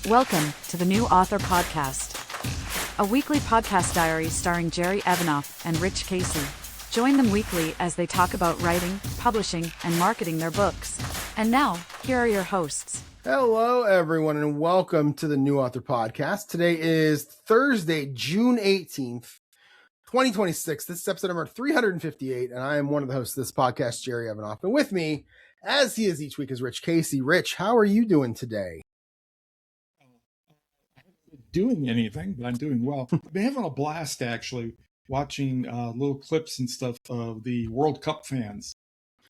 Welcome to the New Author Podcast, a weekly podcast diary starring Jerry Evanoff and Rich Casey. Join them weekly as they talk about writing, publishing, and marketing their books. And now, here are your hosts. Hello, everyone, and welcome to the New Author Podcast. Today is Thursday, June 18th, 2026. This is episode number 358, and I am one of the hosts of this podcast, Jerry Evanoff. And with me, as he is each week, is Rich Casey. Rich, how are you doing today? Doing anything, but I'm doing well. I've been having a blast, actually, watching little clips and stuff of the World Cup fans.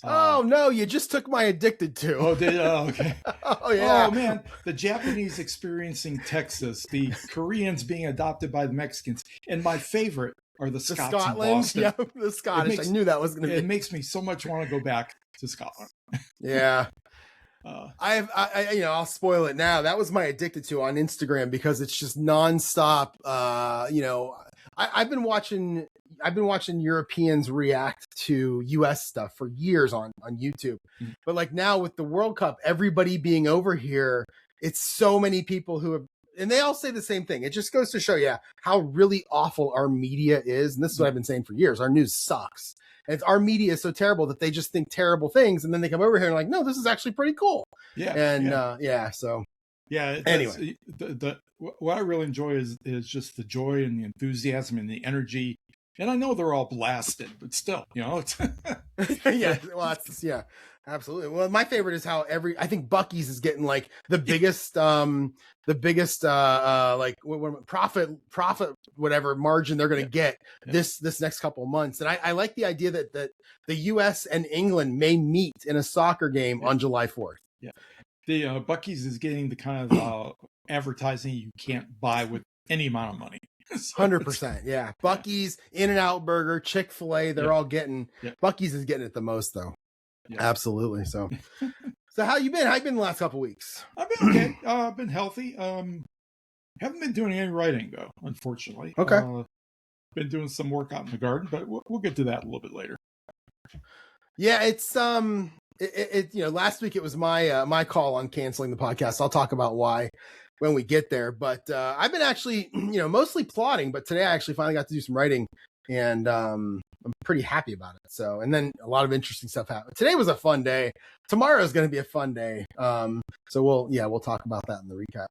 Oh, no, you just took my addicted to. Oh, did okay. Oh, yeah. Oh, man, the Japanese experiencing Texas, the Koreans being adopted by the Mexicans, and my favorite are the Scots in Boston. Yeah, the Scottish. I knew that was going to be. It makes me so much want to go back to Scotland. Yeah. I'll spoil it now. That was my addicted to on Instagram because it's just nonstop. I've been watching Europeans react to US stuff for years on YouTube. Mm-hmm. But like now with the World Cup, everybody being over here, it's so many people who have, and they all say the same thing. It just goes to show, how really awful our media is. And this is what I've been saying for years. Our news sucks. And our media is so terrible that they just think terrible things. And then they come over here and like, no, this is actually pretty cool. Yeah. And anyway, what I really enjoy is just the joy and the enthusiasm and the energy. And I know they're all blasted, but still, it's absolutely. Well, my favorite is how I think Buc-ee's is getting like the biggest profit, whatever margin they're going to get this next couple of months. And I like the idea that the US and England may meet in a soccer game on July 4th. Yeah. The Buc-ee's is getting the kind of advertising you can't buy with any amount of money. 100%. Yeah. Buc-ee's, In-N-Out Burger, Chick-fil-A, they're all getting, Buc-ee's is getting it the most though. Yeah. Absolutely. So how you been? How you been the last couple of weeks? I've been okay. I've been healthy. Haven't been doing any writing though, unfortunately. Okay. Been doing some work out in the garden, but we'll get to that a little bit later. Yeah, it's last week it was my call on canceling the podcast. I'll talk about why when we get there. But I've been actually, mostly plotting, but today I actually finally got to do some writing, and I'm pretty happy about it. So, and then a lot of interesting stuff happened. Today was a fun day. Tomorrow is going to be a fun day. So we'll talk about that in the recap.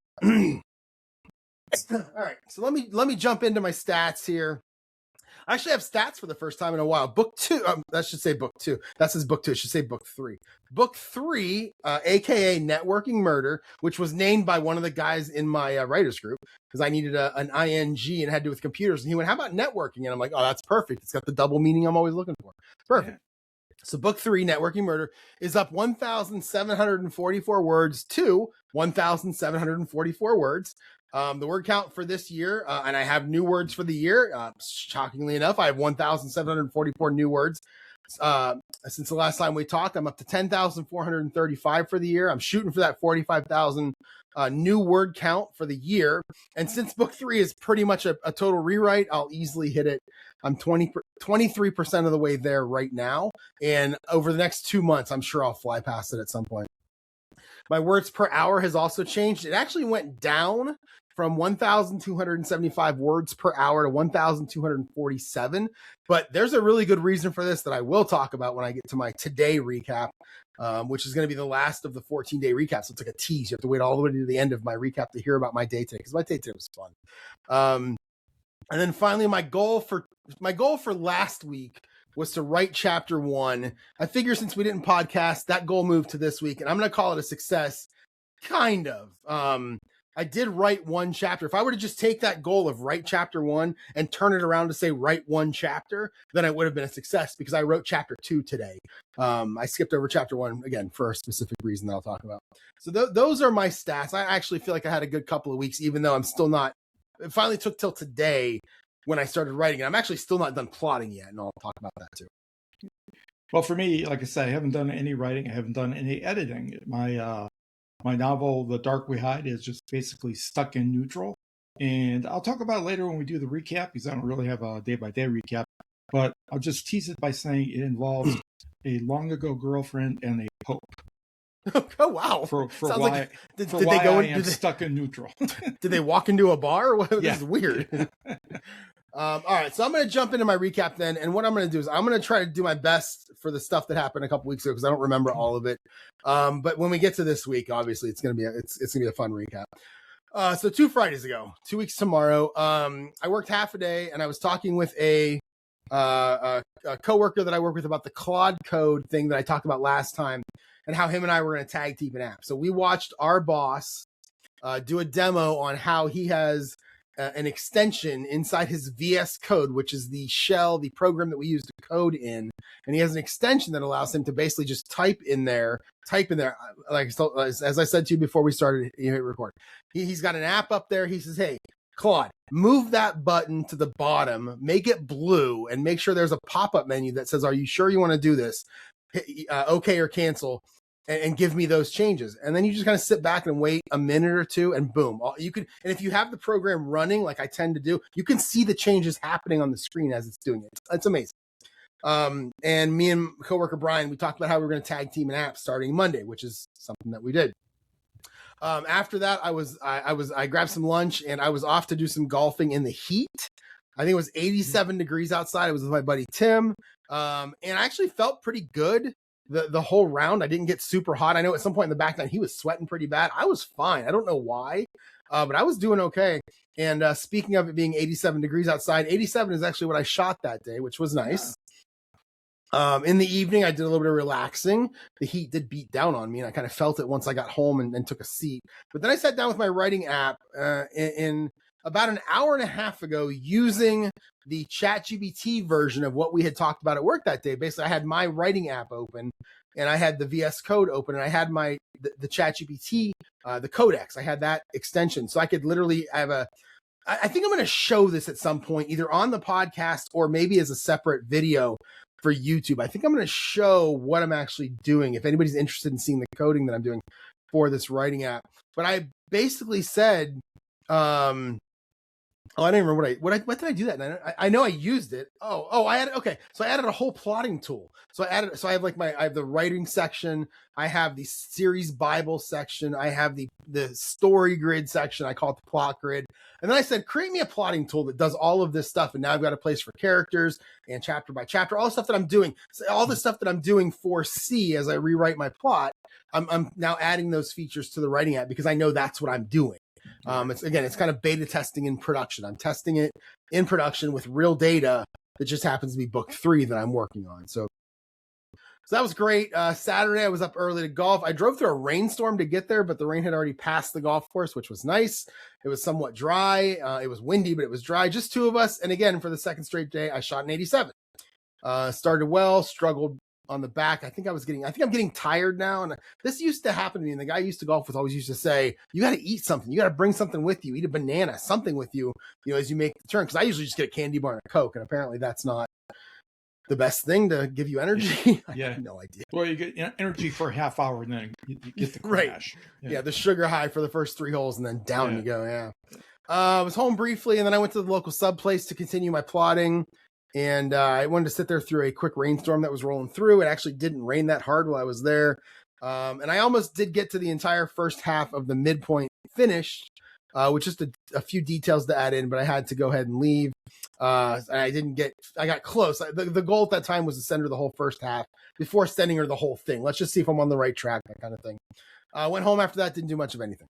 All right. So let me jump into my stats here. I actually have stats for the first time in a while. Book 2, that should say book 2. That says book 2. It should say book 3. Book 3, aka Networking Murder, which was named by one of the guys in my writers group because I needed an ing and had to do with computers. And he went, "How about networking?" And I'm like, "Oh, that's perfect. It's got the double meaning I'm always looking for. Perfect." Yeah. So book 3, Networking Murder, is up 1,744 words to 1,744 words. The word count for this year, and I have new words for the year. Shockingly enough, I have 1,744 new words. Since the last time we talked, I'm up to 10,435 for the year. I'm shooting for that 45,000 new word count for the year. And since book 3 is pretty much a total rewrite, I'll easily hit it. I'm 23% of the way there right now. And over the next 2 months, I'm sure I'll fly past it at some point. My words per hour has also changed. It actually went down from 1,275 words per hour to 1,247. But there's a really good reason for this that I will talk about when I get to my today recap, which is going to be the last of the 14-day recap. So it's like a tease. You have to wait all the way to the end of my recap to hear about my day today, because my day today was fun. And then finally, my goal for last week was to write chapter 1. I figure since we didn't podcast, that goal moved to this week, and I'm going to call it a success. Kind of. I did write 1 chapter. If I were to just take that goal of write chapter 1 and turn it around to say write 1 chapter, then it would have been a success because I wrote chapter 2 today. I skipped over chapter 1 again for a specific reason that I'll talk about. So those are my stats. I actually feel like I had a good couple of weeks, even though I'm still not. It finally took till today when I started writing, and I'm actually still not done plotting yet, and I'll talk about that too. Well, for me, like I said, I haven't done any writing. I haven't done any editing. My novel, The Dark We Hide, is just basically stuck in neutral. And I'll talk about it later when we do the recap, because I don't really have a day-by-day recap. But I'll just tease it by saying it involves a long-ago girlfriend and a pope. Oh wow! For Sounds why like did for they why go I in? am stuck in neutral. Did they walk into a bar? This Yeah. is weird. All right, so I'm going to jump into my recap then, and what I'm going to do is I'm going to try to do my best for the stuff that happened a couple weeks ago because I don't remember all of it. But when we get to this week, obviously it's going to be a fun recap. So 2 Fridays ago, 2 weeks tomorrow, I worked half a day, and I was talking with a coworker that I work with about the Claude Code thing that I talked about last time, and how him and I were going to tag team an app. So we watched our boss do a demo on how he has an extension inside his VS Code, which is the shell, the program that we use to code in. And he has an extension that allows him to basically just type in there, like as I said to you before we started record. He's got an app up there. He says, hey, Claude, move that button to the bottom, make it blue, and make sure there's a pop-up menu that says, are you sure you want to do this? Okay or cancel. And give me those changes. And then you just kind of sit back and wait a minute or two, and boom, you can. And if you have the program running, like I tend to do, you can see the changes happening on the screen as it's doing it. It's amazing. And me and coworker Brian, we talked about how we were going to tag team an app starting Monday, which is something that we did. After that, I grabbed some lunch and I was off to do some golfing in the heat. I think it was 87 degrees outside. I was with my buddy Tim, and I actually felt pretty good. The whole round. I didn't get super hot. I know at some point in the back nine he was sweating pretty bad. I was fine. I don't know why, but I was doing okay. And speaking of it being 87 degrees outside, 87 is actually what I shot that day, which was nice. In the evening, I did a little bit of relaxing. The heat did beat down on me, and I kind of felt it once I got home and took a seat. But then I sat down with my writing app in about an hour and a half ago using the ChatGPT version of what we had talked about at work that day. Basically, I had my writing app open, and I had the VS Code open, and I had the ChatGPT, the Codex. I had that extension. So I could literally I think I'm going to show this at some point, either on the podcast or maybe as a separate video for YouTube. I think I'm going to show what I'm actually doing if anybody's interested in seeing the coding that I'm doing for this writing app. But I basically said, I don't remember what did I do that? And I know I used it. So I added a whole plotting tool. So I have the writing section. I have the series Bible section. I have the story grid section. I call it the plot grid. And then I said, create me a plotting tool that does all of this stuff. And now I've got a place for characters and chapter by chapter, all the stuff that I'm doing. So all the stuff that I'm doing for C as I rewrite my plot, I'm now adding those features to the writing app because I know that's what I'm doing. It's kind of beta testing in production. I'm testing it in production with real data that just happens to be book 3 that I'm working on. So that was great. Saturday, I was up early to golf. I drove through a rainstorm to get there, but the rain had already passed the golf course, which was nice. It was somewhat dry. It was windy, but it was dry. Just 2 of us. And again, for the second straight day, I shot an 87. Started well, struggled on the back. I think I'm getting tired now. And this used to happen to me. And the guy I used to golf with always used to say, you got to eat something. You got to bring something with you. Eat a banana, something with you, as you make the turn. Because I usually just get a candy bar and a Coke. And apparently that's not the best thing to give you energy. I have no idea. Well, you get energy for a half hour and then you get the crash. Right. Yeah, the sugar high for the first 3 holes and then down you go. Yeah. I was home briefly and then I went to the local sub place to continue my plotting. And I wanted to sit there through a quick rainstorm that was rolling through. It actually didn't rain that hard while I was there. And I almost did get to the entire first half of the midpoint finished, with just a few details to add in, but I had to go ahead and leave. I got close. The goal at that time was to send her the whole first half before sending her the whole thing. Let's just see if I'm on the right track, that kind of thing. Went home after that, didn't do much of anything.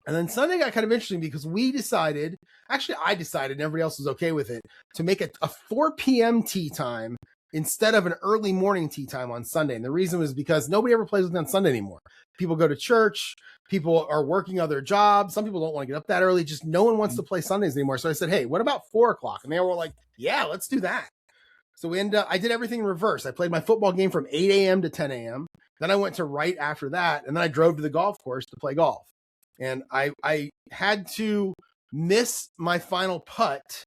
And then Sunday got kind of interesting because I decided, and everybody else was okay with it, to make a 4 p.m. tea time instead of an early morning tea time on Sunday. And the reason was because nobody ever plays with me on Sunday anymore. People go to church. People are working other jobs. Some people don't want to get up that early. Just no one wants to play Sundays anymore. So I said, hey, what about 4 o'clock? And they were like, yeah, let's do that. So I did everything in reverse. I played my football game from 8 a.m. to 10 a.m. Then I went to write after that. And then I drove to the golf course to play golf. And I had to miss my final putt,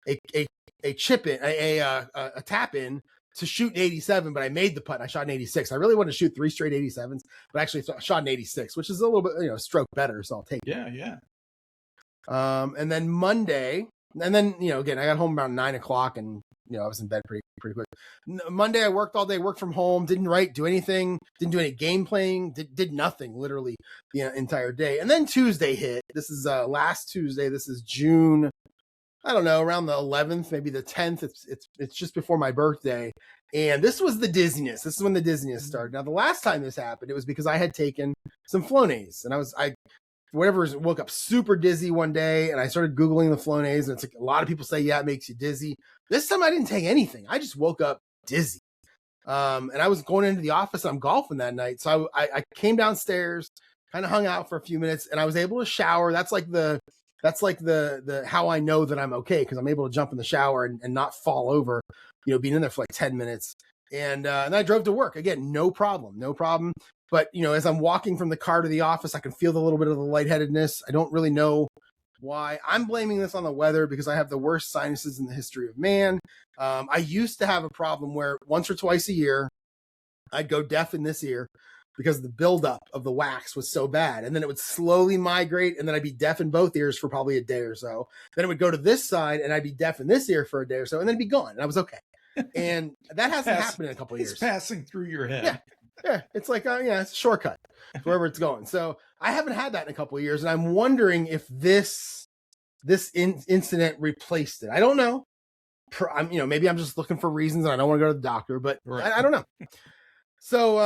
a chip in, a tap in to shoot an 87, but I made the putt. And I shot an 86. I really wanted to shoot 3 straight 87s, but actually shot an 86, which is a little bit, stroke better. So I'll take it. Yeah. And then Monday, and then, again, I got home around 9 o'clock and, I was in bed pretty quick. Monday, I worked all day, worked from home, didn't write, do anything, didn't do any game playing, did nothing literally the entire day. And then Tuesday hit. This is last Tuesday. This is June, I don't know, around the 11th, maybe the 10th. It's just before my birthday. And this was the dizziness. This is when the dizziness started. Now, the last time this happened, it was because I had taken some Flonase, and I woke up super dizzy one day, and I started Googling the Flonase, and it's like a lot of people say, yeah, it makes you dizzy. This time I didn't take anything. I just woke up dizzy. And I was going into the office, and I'm golfing that night. So I came downstairs, kind of hung out for a few minutes, and I was able to shower. That's like the how I know that I'm okay, because I'm able to jump in the shower and not fall over, being in there for like 10 minutes. And I drove to work. Again, no problem. But, as I'm walking from the car to the office, I can feel the little bit of the lightheadedness. I don't really know why. I'm blaming this on the weather because I have the worst sinuses in the history of man. I used to have a problem where once or twice a year, I'd go deaf in this ear because the buildup of the wax was so bad. And then it would slowly migrate, and then I'd be deaf in both ears for probably a day or so. Then it would go to this side, and I'd be deaf in this ear for a day or so, and then it'd be gone, and I was okay. And that hasn't happened in a couple of years. It's passing through your head. Yeah, it's like, it's a shortcut wherever it's going. So I haven't had that in a couple of years, and I'm wondering if this incident replaced it. I don't know. Maybe I'm just looking for reasons, and I don't want to go to the doctor, but right. I don't know. So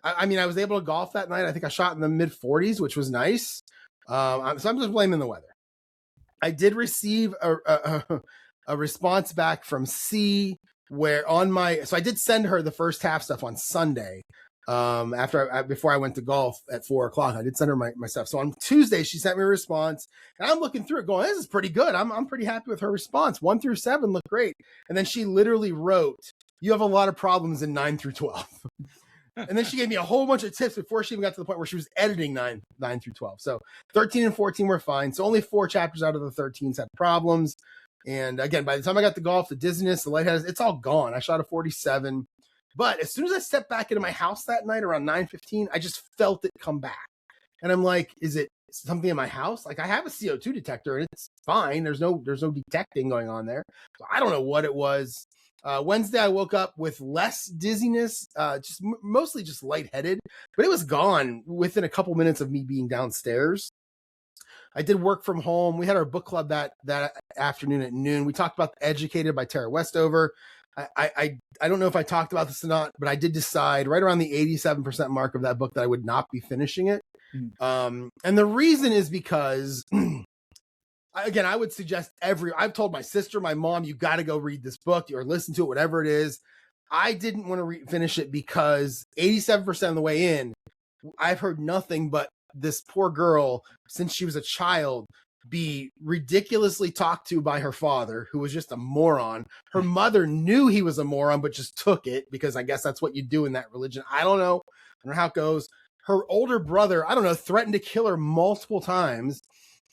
I was able to golf that night. I think I shot in the mid 40s, which was nice. So I'm just blaming the weather. I did receive a response back from C, where so I did send her the first half stuff on Sunday. Before I went to golf at 4:00, I did send her my stuff. So on Tuesday, she sent me a response, and I'm looking through it going, this is pretty good. I'm pretty happy with her response. 1 through 7 look great. And then she literally wrote, you have a lot of problems in 9 through 12. And then she gave me a whole bunch of tips before she even got to the point where she was editing 9 through 12. So 13 and 14 were fine. So only 4 chapters out of the 13s had problems. And again, by the time I got to golf, the dizziness, the lightheadedness, it's all gone. I shot a 47. But as soon as I stepped back into my house that night around 9:15, I just felt it come back. And I'm like, is it something in my house? Like, I have a CO2 detector and it's fine. There's no detecting going on there. So I don't know what it was. Wednesday, I woke up with less dizziness, mostly just lightheaded, but it was gone within a couple minutes of me being downstairs. I did work from home. We had our book club that afternoon at noon. We talked about Educated by Tara Westover. I don't know if I talked about this or not, but I did decide right around the 87% mark of that book that I would not be finishing it. And the reason is because, again, I would suggest I've told my sister, my mom, you got to go read this book or listen to it, whatever it is. I didn't want to finish it because 87% of the way in, I've heard nothing but this poor girl, since she was a child, be ridiculously talked to by her father, who was just a moron. Her mother knew he was a moron, but just took it because I guess that's what you do in that religion. I don't know how it goes. Her older brother, I don't know, threatened to kill her multiple times.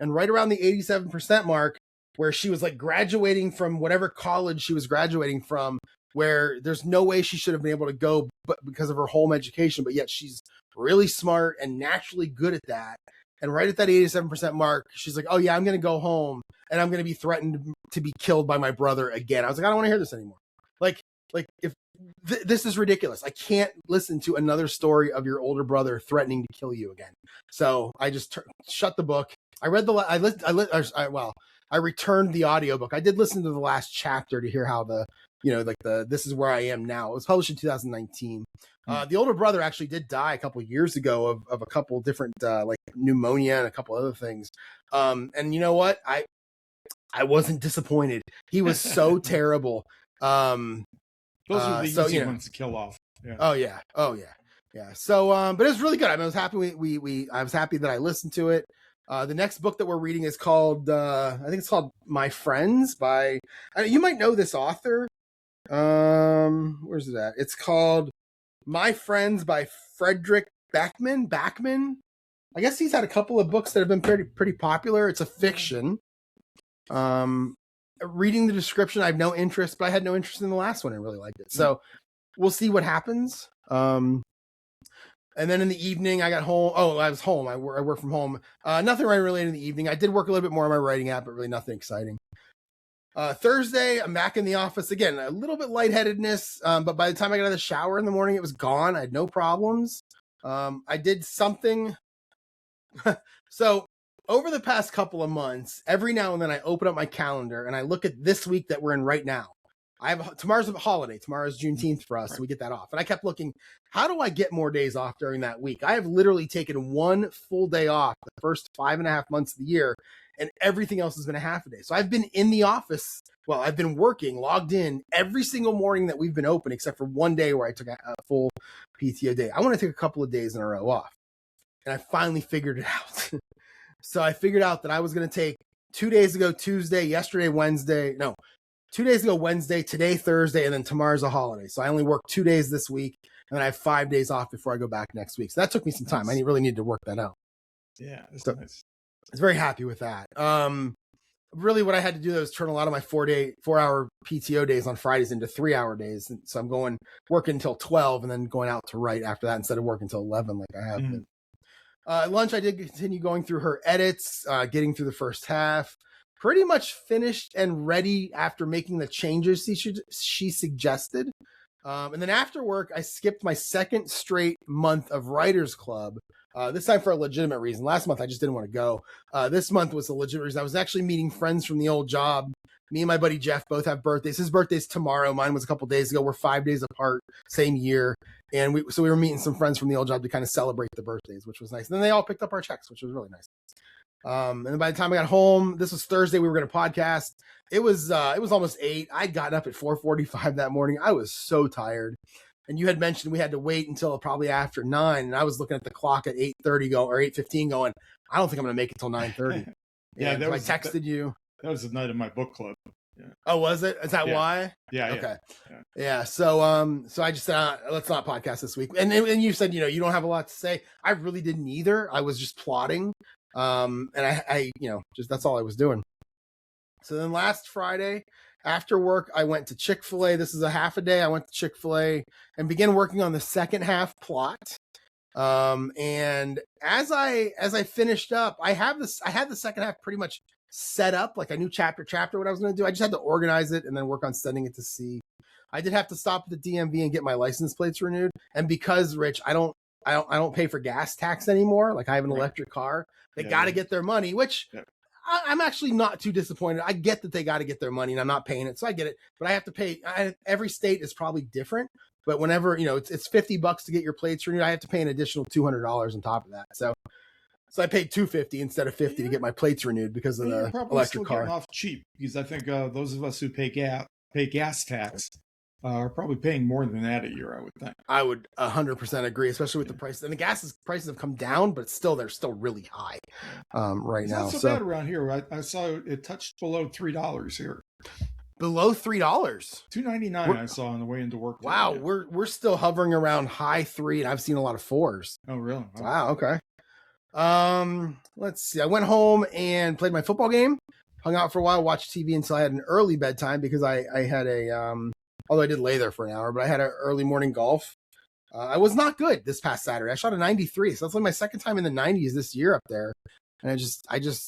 And right around the 87% mark, where she was like graduating from whatever college she was graduating from, where there's no way she should have been able to go but because of her home education, but yet she's really smart and naturally good at that. And right at that 87% mark, she's like, oh yeah, I'm going to go home and I'm going to be threatened to be killed by my brother again. I was like, I don't want to hear this anymore. Like if this is ridiculous. I can't listen to another story of your older brother threatening to kill you again. So I just shut the book. I read I returned the audiobook. I did listen to the last chapter to hear how this is where I am now. It was published in 2019. The older brother actually did die a couple of years ago of a couple different like pneumonia and a couple other things. And you know what? I wasn't disappointed. He was so terrible. Those are the easy ones to kill off. Yeah. Oh yeah. So, but it was really good. I was happy I was happy that I listened to it. The next book that we're reading is called, I think it's called My Friends by, you might know this author. Where's it at? It's called My Friends by Frederick Backman. I guess he's had a couple of books that have been pretty popular. It's a fiction. Reading the description, I have no interest, but I had no interest in the last one. I really liked it. So we'll see what happens. And then in the evening, I got home. Oh, I was home. I work from home. Nothing really in the evening. I did work a little bit more on my writing app, but really nothing exciting. Thursday, I'm back in the office again. A little bit lightheadedness, but by the time I got out of the shower in the morning, it was gone. I had no problems. I did something. So over the past couple of months, every now and then I open up my calendar and I look at this week that we're in right now. Tomorrow's a holiday. Tomorrow's Juneteenth for us, so we get that off. And I kept looking, how do I get more days off during that week? I have literally taken one full day off the first 5.5 months of the year, and everything else has been a half a day. So I've been in the office. Well, I've been working, logged in every single morning that we've been open, except for one day where I took a full PTO day. I want to take a couple of days in a row off. And I finally figured it out. So I figured out that I was going to take 2 days ago, Tuesday, yesterday, Wednesday. No, 2 days ago, Wednesday, today, Thursday, and then tomorrow's a holiday. So I only work 2 days this week, and then I have 5 days off before I go back next week. So that took me some time. I really needed to work that out. Yeah, that's so nice. I was very happy with that. Really what I had to do was turn a lot of my 4-hour PTO days on Fridays into 3-hour days. And so I'm working until 12 and then going out to write after that instead of working until 11 like I have been. At lunch, I did continue going through her edits, getting through the first half. Pretty much finished and ready after making the changes she suggested. And then after work, I skipped my second straight month of Writers Club. This time for a legitimate reason. Last month, I just didn't want to go. This month was a legitimate reason. I was actually meeting friends from the old job. Me and my buddy Jeff both have birthdays. His birthday's tomorrow. Mine was a couple days ago. We're 5 days apart, same year. And we were meeting some friends from the old job to kind of celebrate the birthdays, which was nice. And then they all picked up our checks, which was really nice. And then by the time I got home, this was Thursday, we were going to podcast. It was almost 8. I'd gotten up at 4:45 that morning. I was so tired. And you had mentioned we had to wait until probably after 9. And I was looking at the clock at 8:30 or 8:15 going, I don't think I'm going to make it till 9:30. Yeah, I texted you. That was the night of my book club. Yeah. Oh, was it? Is that why? Yeah. Okay. Yeah. So I just said, let's not podcast this week. And you said, you don't have a lot to say. I really didn't either. I was just plotting. And I just, that's all I was doing. So then last Friday after work, I went to Chick-fil-A. This is a half a day. I went to Chick-fil-A and began working on the second half plot. And as I finished up, I had the second half pretty much set up, like I knew chapter what I was going to do. I just had to organize it and then work on sending it to C. I did have to stop at the DMV and get my license plates renewed. And because, Rich, I don't pay for gas tax anymore. Like I have an electric car. They got to get their money, which I'm actually not too disappointed. I get that they got to get their money and I'm not paying it. So I get it, but I have to pay. Every state is probably different, but whenever, it's $50 to get your plates renewed, I have to pay an additional $200 on top of that. So I paid $250 instead of $50 to get my plates renewed because of the electric car. Off cheap because I think those of us who pay gas tax are probably paying more than that a year. I would think. I would 100% agree, especially with the prices. And the gas prices have come down, but they're still really high right now. It's not so bad around here. I saw it touched below $3 here. Below $3. $2.99 I saw on the way into work. Wow, we're still hovering around high 3, and I've seen a lot of 4s. Oh, really? Wow. Okay. Let's see. I went home and played my football game, hung out for a while, watched TV until I had an early bedtime because I had although I did lay there for an hour, but I had an early morning golf. I was not good this past Saturday. I shot a 93. So that's like my second time in the 90s this year up there. And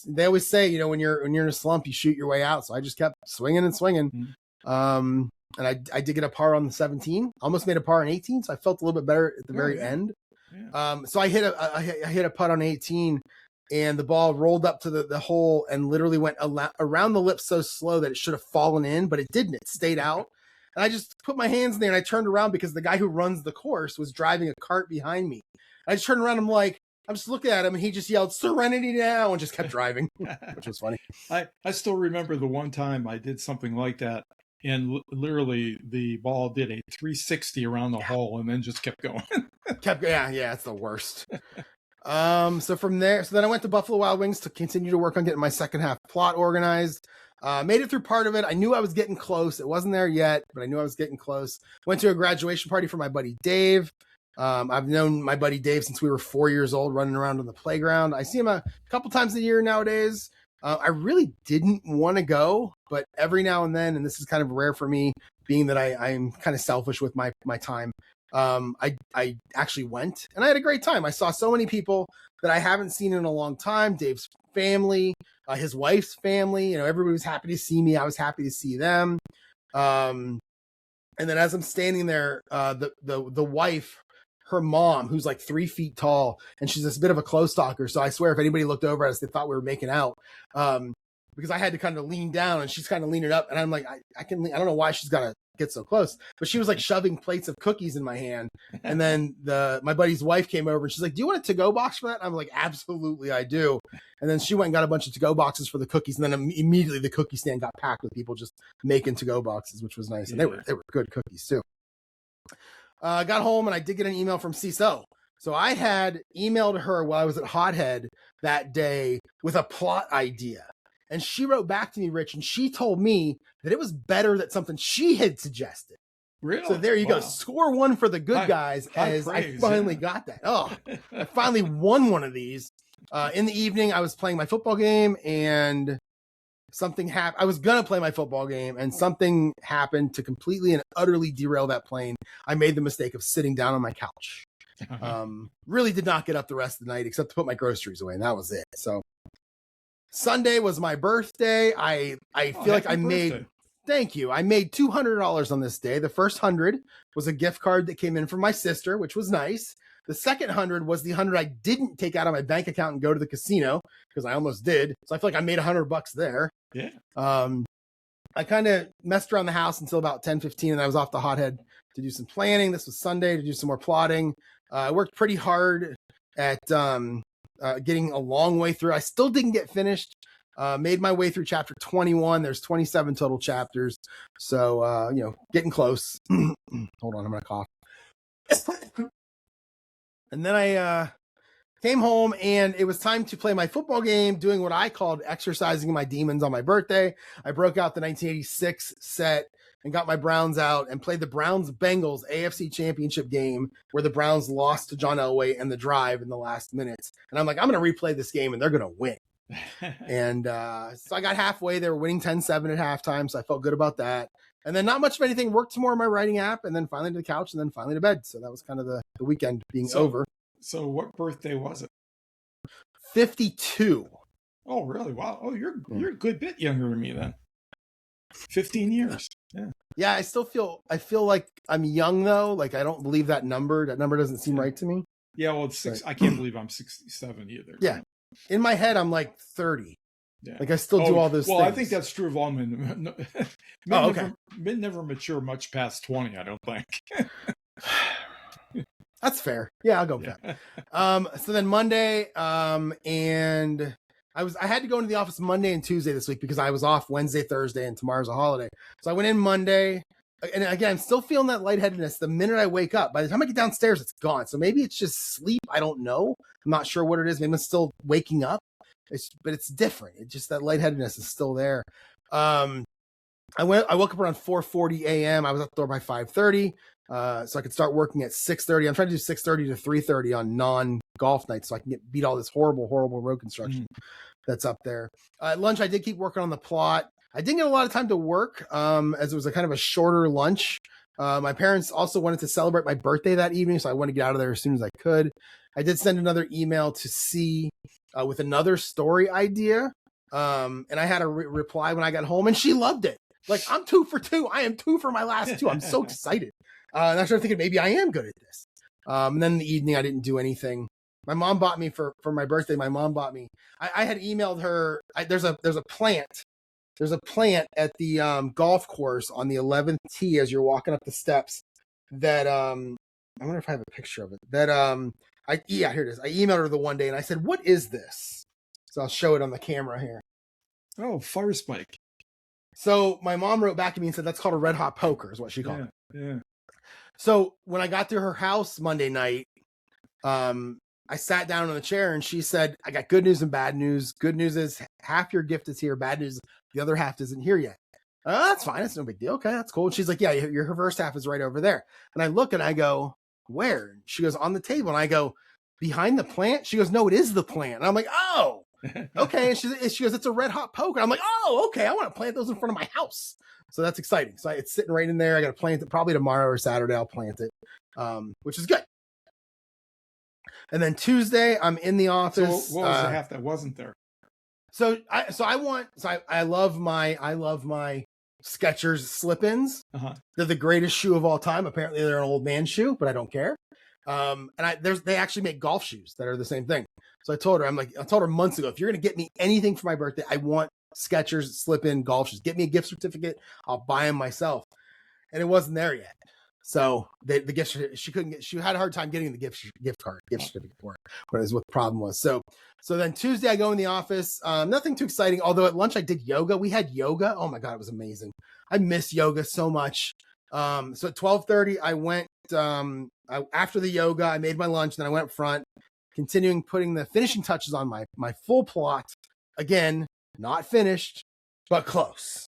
they always say, when you're in a slump, you shoot your way out. So I just kept swinging and swinging. Mm-hmm. And I did get a par on the 17, almost made a par on 18. So I felt a little bit better at the very end. Yeah. So I hit a putt on 18 and the ball rolled up to the hole and literally went around the lip so slow that it should have fallen in, but it didn't. It stayed out. And I just put my hands in there and I turned around because the guy who runs the course was driving a cart behind me. I just turned around. I'm just looking at him and he just yelled, "Serenity now," and just kept driving, which was funny. I still remember the one time I did something like that. And literally the ball did a 360 around the hole and then just kept going. It's the worst. So then I went to Buffalo Wild Wings to continue to work on getting my second half plot organized. Made it through part of it. I knew I was getting close. It wasn't there yet, but I knew I was getting close. Went to a graduation party for my buddy Dave. I've known my buddy Dave since we were 4 years old, running around on the playground. I see him a couple times a year nowadays. I really didn't want to go, but every now and then, and this is kind of rare for me, being that I'm kind of selfish with my time, I actually went and I had a great time. I saw so many people that I haven't seen in a long time. Dave's family, his wife's family. You know, everybody was happy to see me. I was happy to see them. And then as I'm standing there, the wife, her mom, who's like 3 feet tall, and she's this bit of a close talker. So I swear, if anybody looked over at us, they thought we were making out. Because I had to kind of lean down, and she's kind of leaning up, and I'm like, I don't know why she's got to get so close, but she was like shoving plates of cookies in my hand. And then my buddy's wife came over, and she's like, "Do you want a to-go box for that?" I'm like, "Absolutely, I do." And then she went and got a bunch of to-go boxes for the cookies, and then immediately the cookie stand got packed with people just making to-go boxes, which was nice. And they were good cookies too. I got home, and I did get an email from CISO. So I had emailed her while I was at Hothead that day with a plot idea. And she wrote back to me, Rich, and she told me that it was better that something she had suggested. Really? So there you go. Score one for the good guys, as praise, I finally got that. Oh, I finally won one of these. In the evening, I was playing my football game, and something happened. I was going to play my football game, and something happened to completely and utterly derail that plane. I made the mistake of sitting down on my couch. Really did not get up the rest of the night except to put my groceries away, and that was it. So Sunday was my birthday. I feel like I made, thank you. I made $200 on this day. The first 100 was a gift card that came in from my sister, which was nice. The second 100 was the 100 I didn't take out of my bank account and go to the casino, because I almost did. So I feel like I made $100 there. Yeah. I kind of messed around the house until about 10:15, and I was off to Hothead to do some planning. This was Sunday, to do some more plotting. I worked pretty hard at getting a long way through. I still didn't get finished. Made my way through chapter 21. There's 27 total chapters. So, getting close. Hold on, I'm going to cough. And then I came home, and it was time to play my football game, doing what I called exercising my demons on my birthday. I broke out the 1986 set and got my Browns out and played the Browns-Bengals AFC Championship game, where the Browns lost to John Elway and the drive in the last minutes. And I'm like, I'm going to replay this game, and they're going to win. And so I got halfway. They were winning 10-7 at halftime, so I felt good about that. And then not much of anything. Worked some more on my writing app, and then finally to the couch, and then finally to bed. So that was kind of the weekend being over. So what birthday was it? 52. Oh, really? Wow. Oh, you're a good bit younger than me then. 15 years. Yeah. Yeah, I feel like I'm young though. Like, I don't believe that number. That number doesn't seem right to me. Yeah, well, it's six. I can't believe I'm 67 either. Yeah. In my head, I'm like 30. Yeah. Like, I still do all those things. Well, I think that's true of all men. Men never mature much past 20, I don't think. That's fair. Yeah, I'll go with that. So then Monday, and I had to go into the office Monday and Tuesday this week because I was off Wednesday, Thursday, and tomorrow's a holiday. So I went in Monday, and again, I'm still feeling that lightheadedness the minute I wake up. By the time I get downstairs, it's gone. So maybe it's just sleep. I don't know. I'm not sure what it is. Maybe I'm still waking up. But it's different. It's just that lightheadedness is still there. I woke up around 4:40 a.m. I was at the door by 5:30, so I could start working at 6:30. I'm trying to do 6:30 to 3:30 on non-golf nights, so I can beat all this horrible road construction that's up there. At lunch, I did keep working on the plot. I didn't get a lot of time to work, as it was a kind of a shorter lunch. My parents also wanted to celebrate my birthday that evening, so I wanted to get out of there as soon as I could. I did send another email to C with another story idea, and I had a reply when I got home, and she loved it. Like, I'm 2 for 2. I am 2 for my last 2. I'm so excited. And I started thinking maybe I am good at this. And then in the evening, I didn't do anything. My mom bought me for my birthday. My mom bought me. I had emailed her. There's a plant. There's a plant at the golf course on the 11th tee as you're walking up the steps. That I wonder if I have a picture of it. That here it is. I emailed her the one day and I said, "What is this?" So I'll show it on the camera here. Oh, fire spike. So my mom wrote back to me and said, "That's called a red hot poker," is what she called it. Yeah. So when I got to her house Monday night, I sat down on the chair and she said, "I got good news and bad news. Good news is half your gift is here. Bad news, the other half isn't here yet." That's fine. It's no big deal. Okay, that's cool. And she's like, "Yeah, her first half is right over there." And I look and I go, "Where?" She goes, "On the table." And I go, "Behind the plant?" She goes, "No, it is the plant." And I'm like, "Oh, okay." And she goes, "It's a red hot poker." I'm like, "Oh, okay. I want to plant those in front of my house." So that's exciting. So it's sitting right in there. I got to plant it probably tomorrow or Saturday. I'll plant it, which is good. And then Tuesday, I'm in the office. So what was the half that wasn't there? I love my Skechers slip-ins. They're the greatest shoe of all time. Apparently they're an old man shoe, but I don't care. They actually make golf shoes that are the same thing. So I told her months ago, if you're going to get me anything for my birthday, I want Skechers slip-in golf shoes. Get me a gift certificate. I'll buy them myself. And it wasn't there yet. So the gift, she had a hard time getting the gift certificate for it. What the problem was. So then Tuesday I go in the office. Nothing too exciting. Although at lunch I did yoga. We had yoga. Oh my God, it was amazing. I miss yoga so much. So at 12:30 I went, after the yoga, I made my lunch, then I went up front, continuing putting the finishing touches on my full plot. Again, not finished, but close.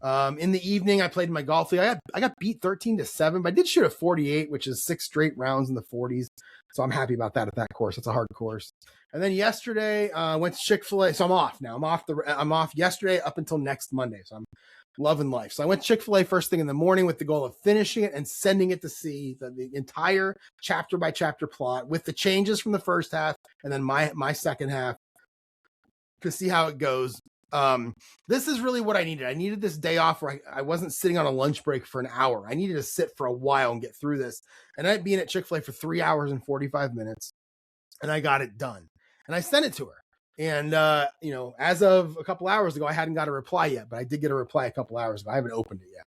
In the evening, I played my golf league. I got beat 13-7, but I did shoot a 48, which is 6 straight rounds in the 40s. So I'm happy about that at that course. It's a hard course. And then yesterday, I went to Chick-fil-A. So I'm off now. I'm off yesterday up until next Monday. So I'm loving life. So I went to Chick-fil-A first thing in the morning with the goal of finishing it and sending it to sea, the entire chapter by chapter plot with the changes from the first half and then my second half to see how it goes. This is really what I needed. I needed this day off where I wasn't sitting on a lunch break for an hour. I needed to sit for a while and get through this. And I'd been at Chick-fil-A for 3 hours and 45 minutes and I got it done and I sent it to her. And, as of a couple hours ago, I hadn't got a reply yet, but I did get a reply a couple hours ago. I haven't opened it yet.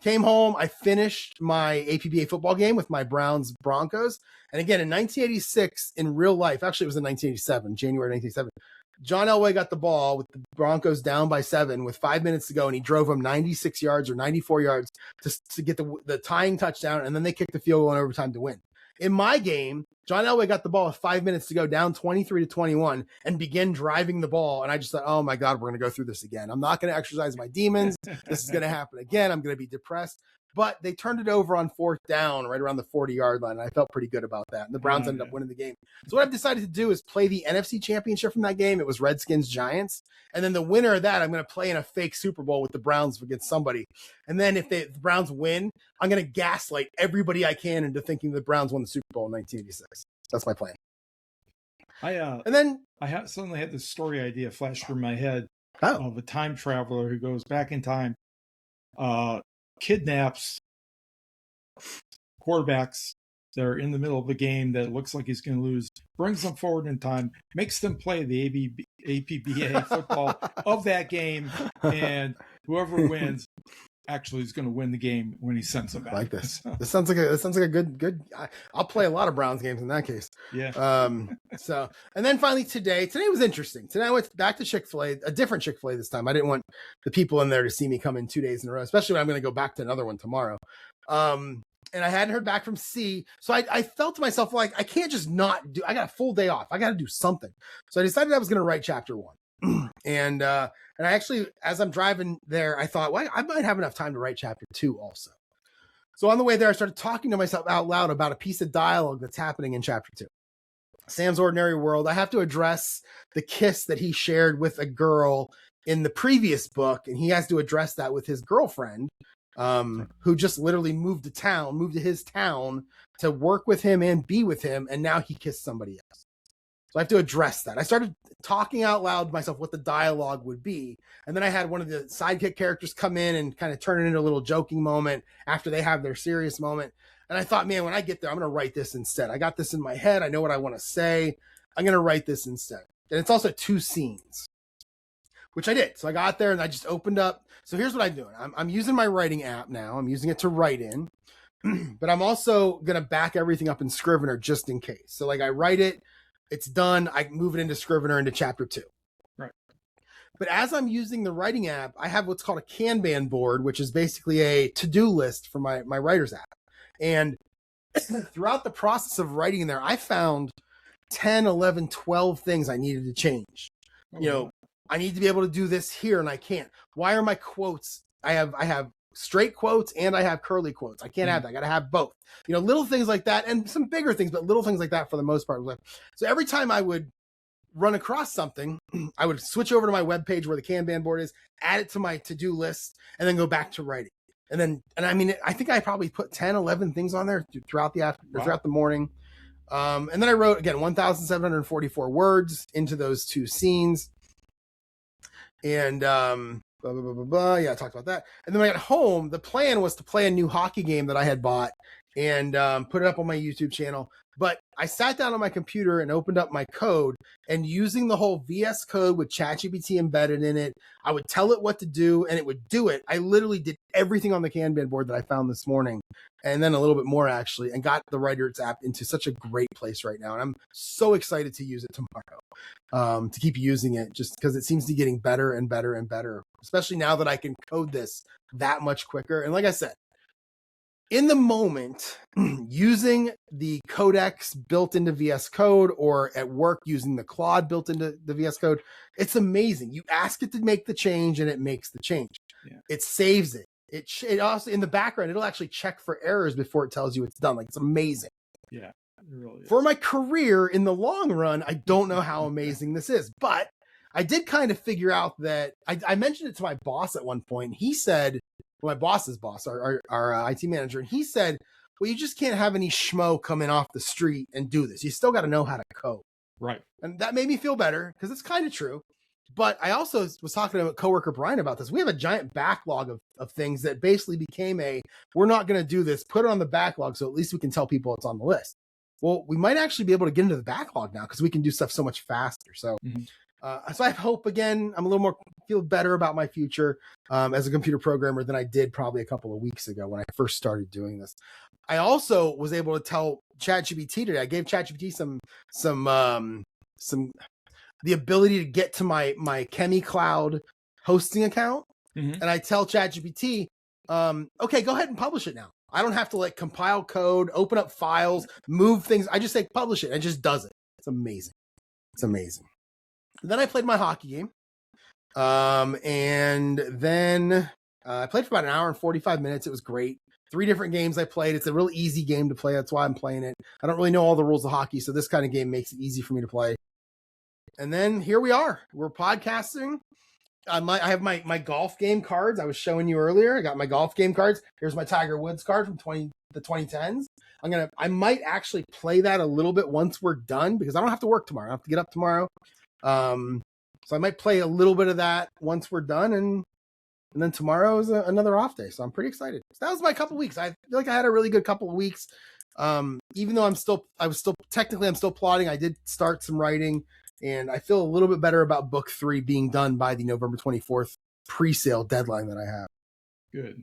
Came home. I finished my APBA football game with my Browns Broncos. And again, in 1986, in real life, actually it was in 1987, January 1987, John Elway got the ball with the Broncos down by 7 with 5 minutes to go, and he drove them 96 yards or 94 yards to get the tying touchdown, and then they kicked the field goal in overtime to win. In my game, John Elway got the ball with 5 minutes to go, down 23-21, and began driving the ball. And I just thought, oh my God, we're going to go through this again. I'm not going to exercise my demons. This is going to happen again. I'm going to be depressed. But they turned it over on 4th down right around the 40-yard line. And I felt pretty good about that. And the Browns ended up winning the game. So what I've decided to do is play the NFC Championship from that game. It was Redskins-Giants. And then the winner of that, I'm going to play in a fake Super Bowl with the Browns against somebody. And then if the Browns win, I'm going to gaslight everybody I can into thinking the Browns won the Super Bowl in 1986. That's my plan. I suddenly had this story idea flash through my head of a time traveler who goes back in time, kidnaps quarterbacks that are in the middle of a game that looks like he's going to lose, brings them forward in time, makes them play the APBA football of that game, and whoever wins actually is going to win the game when he sends them back. Like this. This sounds like a good. I'll play a lot of Browns games in that case. Yeah. So, and then finally today was interesting. Today I went back to Chick-fil-A, a different Chick-fil-A this time. I didn't want the people in there to see me come in 2 days in a row, especially when I'm going to go back to another one tomorrow. And I hadn't heard back from C. So I felt to myself like, I can't just not do, I got a full day off. I got to do something. So I decided I was going to write chapter 1. And I actually, as I'm driving there, I thought, well, I might have enough time to write chapter 2 also. So on the way there, I started talking to myself out loud about a piece of dialogue that's happening in chapter 2. Sam's Ordinary World. I have to address the kiss that he shared with a girl in the previous book, and he has to address that with his girlfriend, who just literally moved to his town to work with him and be with him, and now he kissed somebody else. So I have to address that. I started talking out loud to myself what the dialogue would be. And then I had one of the sidekick characters come in and kind of turn it into a little joking moment after they have their serious moment. And I thought, man, when I get there, I'm going to write this instead. I got this in my head. I know what I want to say. I'm going to write this instead. And it's also 2 scenes, which I did. So I got there and I just opened up. So here's what I'm doing. I'm using my writing app now. I'm using it to write in, but I'm also going to back everything up in Scrivener just in case. So like I write it, it's done. I move it into Scrivener into chapter 2. Right. But as I'm using the writing app, I have what's called a Kanban board, which is basically a to-do list for my writer's app. And throughout the process of writing in there, I found 10, 11, 12 things I needed to change. I need to be able to do this here and I can't. Why are my quotes? I have straight quotes and I have curly quotes. I can't have that. I got to have both. Little things like that and some bigger things, but little things like that for the most part. So every time I would run across something, I would switch over to my webpage where the Kanban board is, add it to my to-do list, and then go back to writing. And I think I probably put 10, 11 things on there throughout the morning. And then I wrote, again, 1,744 words into those 2 scenes. And blah, blah, blah, blah, blah. Yeah, I talked about that. And then when I got home, the plan was to play a new hockey game that I had bought and put it up on my YouTube channel. But I sat down on my computer and opened up my code, and using the whole VS Code with ChatGPT embedded in it, I would tell it what to do and it would do it. I literally did everything on the Kanban board that I found this morning, and then a little bit more actually, and got the Writers app into such a great place right now. And I'm so excited to use it tomorrow, to keep using it, just because it seems to be getting better and better and better, especially now that I can code this that much quicker. And like I said, in the moment, using the codex built into VS Code, or at work using the Claude built into the VS Code, it's amazing. You ask it to make the change and it makes the change. Yeah. It saves it. It also, in the background, it'll actually check for errors before it tells you it's done. Like, it's amazing. Yeah, it really is. For my career in the long run, I don't know how amazing this is, but I did kind of figure out that I mentioned it to my boss at one point. He said, my boss's boss, our IT manager, and he said, well, you just can't have any schmo come in off the street and do this. You still got to know how to code. Right. And that made me feel better, because it's kind of true. But I also was talking to a coworker, Brian, about this. We have a giant backlog of things that basically became we're not going to do this, put it on the backlog so at least we can tell people it's on the list. Well, we might actually be able to get into the backlog now because we can do stuff so much faster. So, so I hope, again, I'm a little more, feel better about my future as a computer programmer than I did probably a couple of weeks ago when I first started doing this. I also was able to tell ChatGPT today. I gave ChatGPT some the ability to get to my ChemiCloud hosting account, and I tell ChatGPT, okay, go ahead and publish it now. I don't have to like compile code, open up files, move things. I just say publish it, and it just does it. It's amazing. It's amazing. And then I played my hockey game. And then I played for about an hour and 45 minutes. It was great. 3 different games I played. It's a real easy game to play. That's why I'm playing it. I don't really know all the rules of hockey, so this kind of game makes it easy for me to play. And then here we are. We're podcasting. I have my golf game cards I was showing you earlier. I got my golf game cards. Here's my Tiger Woods card from the 2010s. I might actually play that a little bit once we're done, because I don't have to work tomorrow. I have to get up tomorrow. So I might play a little bit of that once we're done, and then tomorrow is another off day. So I'm pretty excited. So that was my couple weeks. I feel like I had a really good couple of weeks. Even though I'm still plotting. I did start some writing, and I feel a little bit better about book 3 being done by the November 24th pre-sale deadline that I have. Good.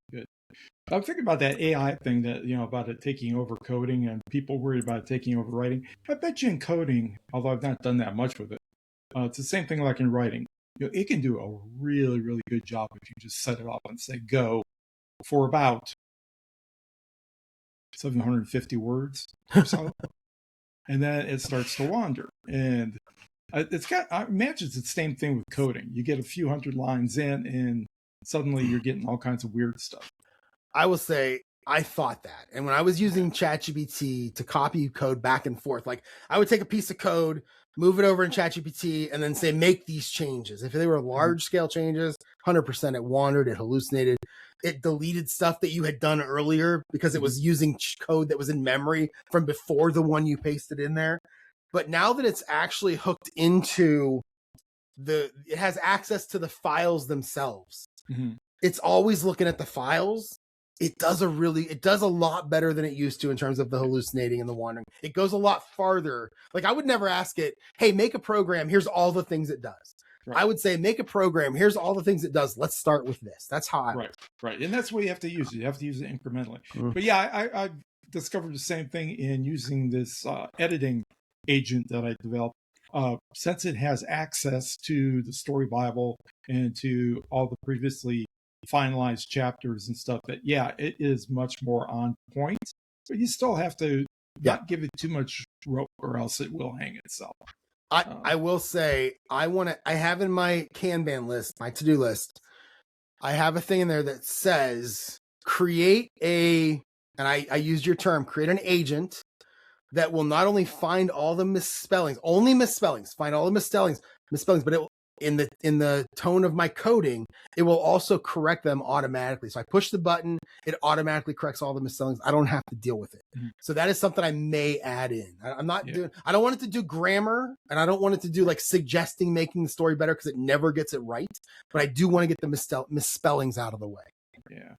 I'm thinking about that AI thing that, about it taking over coding, and people worried about it taking over writing. I bet you in coding, although I've not done that much with it, it's the same thing like in writing. It can do a really, really good job if you just set it up and say go for about 750 words or so. And then it starts to wander. And I imagine it's the same thing with coding. You get a few hundred lines in, and suddenly you're getting all kinds of weird stuff. I will say, I thought that. And when I was using ChatGPT to copy code back and forth, like I would take a piece of code, move it over in ChatGPT, and then say, make these changes. If they were large scale changes, 100% it wandered, it hallucinated. It deleted stuff that you had done earlier because it was using code that was in memory from before the one you pasted in there. But now that it's actually hooked into it has access to the files themselves. It's always looking at the files. It does a lot better than it used to in terms of the hallucinating and the wandering. It goes a lot farther. Like I would never ask it, hey, make a program. Here's all the things it does. Right. I would say, make a program. Here's all the things it does. Let's start with this. That's how Right. And that's what you have to use it. You have to use it incrementally. But yeah, I discovered the same thing in using this editing agent that I developed. Since it has access to the Story Bible and to all the previously finalized chapters and stuff, that it is much more on point, but you still have to not give it too much rope, or else it will hang itself. I will say, I have in my Kanban list, my to-do list, I have a thing in there that says create and I used your term, create an agent that will not only find all the misspellings, find all the misspellings, but in the tone of my coding, it will also correct them automatically. So I push the button, it automatically corrects all the misspellings. I don't have to deal with it. Mm-hmm. So that is something I may add in. I'm not doing, I don't want it to do grammar, and I don't want it to do like suggesting making the story better, because it never gets it right. But I do want to get the misspellings out of the way. Yeah.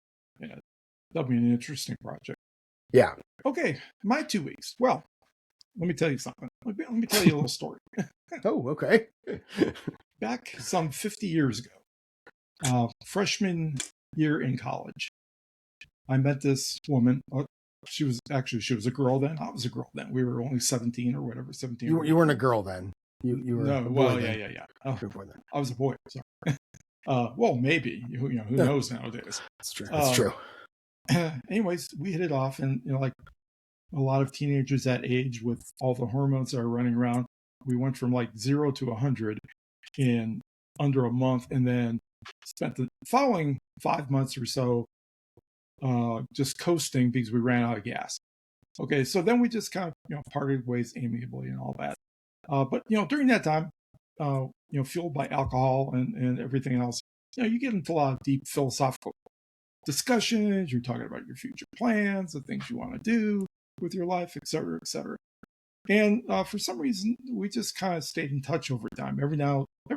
That'll be an interesting project. Yeah. Okay. My 2 weeks. Well, let me tell you something. Let me tell you a little story. Oh, okay. Back some 50 years ago, freshman year in college, I met this woman. She was a girl then. I was a girl then. We were only 17 or whatever. 17. You weren't a girl then. You were no. A boy well, then. yeah. Oh, I was a boy. Sorry. Well, maybe. Who knows nowadays? That's true. That's true. Anyways, we hit it off, and like a lot of teenagers that age, with all the hormones that are running around, we went from like 0 to 100 in under a month, and then spent the following 5 months or so just coasting because we ran out of gas. Okay, so then we just kind of parted ways amiably and all that. But during that time, fueled by alcohol and everything else, you get into a lot of deep philosophical discussions. You're talking about your future plans, the things you want to do with your life, et cetera, et cetera. And for some reason, we just kind of stayed in touch over time.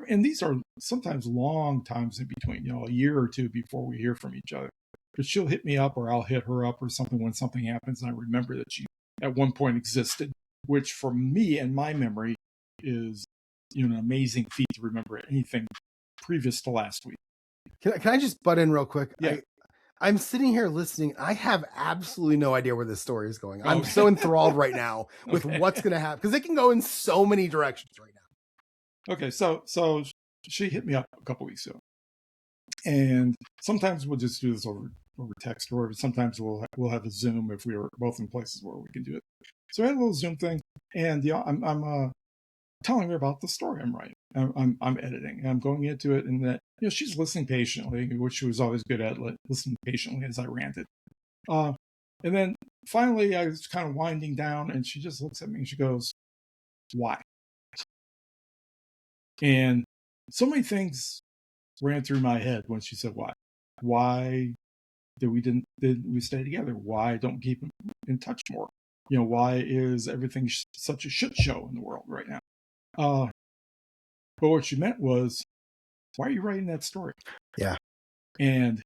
And these are sometimes long times in between, a year or two before we hear from each other. But she'll hit me up, or I'll hit her up, or something when something happens, and I remember that she at one point existed, which for me and my memory is an amazing feat to remember anything previous to last week. Can I just butt in real quick? Yeah. I'm sitting here listening. I have absolutely no idea where this story is going. I'm so enthralled right now with what's going to happen, because it can go in so many directions right now. Okay, so she hit me up a couple weeks ago, and sometimes we'll just do this over text, or sometimes we'll have a Zoom if we are both in places where we can do it. So I had a little Zoom thing, and I'm telling her about the story I'm writing. I'm editing, and I'm going into it, and that she's listening patiently, which she was always good at, listening patiently as I ranted. And then finally, I was kind of winding down, and she just looks at me and she goes, "Why?" And so many things ran through my head when she said, "Why? Why did we stay together? Why don't we keep in touch more? Why is everything such a shit show in the world right now?" But what she meant was, "Why are you writing that story?" Yeah. And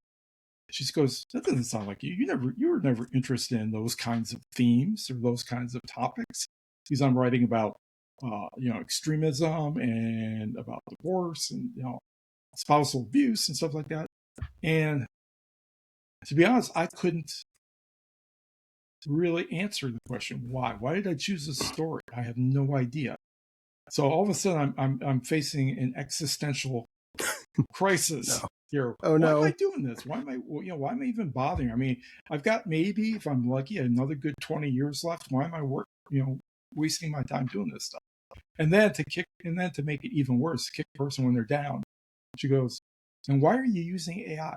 she goes, "That doesn't sound like you. You were never interested in those kinds of themes or those kinds of topics." Because I'm writing about, extremism and about divorce and, spousal abuse and stuff like that. And to be honest, I couldn't really answer the question, why? Why did I choose this story? I have no idea. So all of a sudden, I'm facing an existential crisis here. Oh no! Why am I doing this? Why am I even bothering? I mean, I've got, maybe, if I'm lucky, another good 20 years left. Why am I wasting my time doing this stuff? And then to make it even worse, kick a person when they're down. She goes, "And why are you using AI?"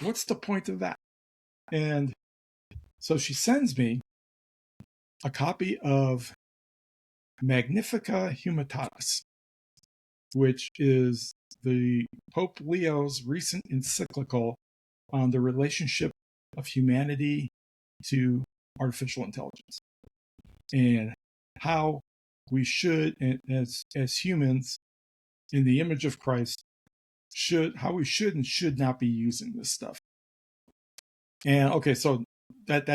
What's the point of that? And so she sends me a copy of Magnifica Humanitatis, which is the Pope Leo's recent encyclical on the relationship of humanity to artificial intelligence, and how we should, as humans in the image of Christ, how we should and should not be using this stuff. And okay, so that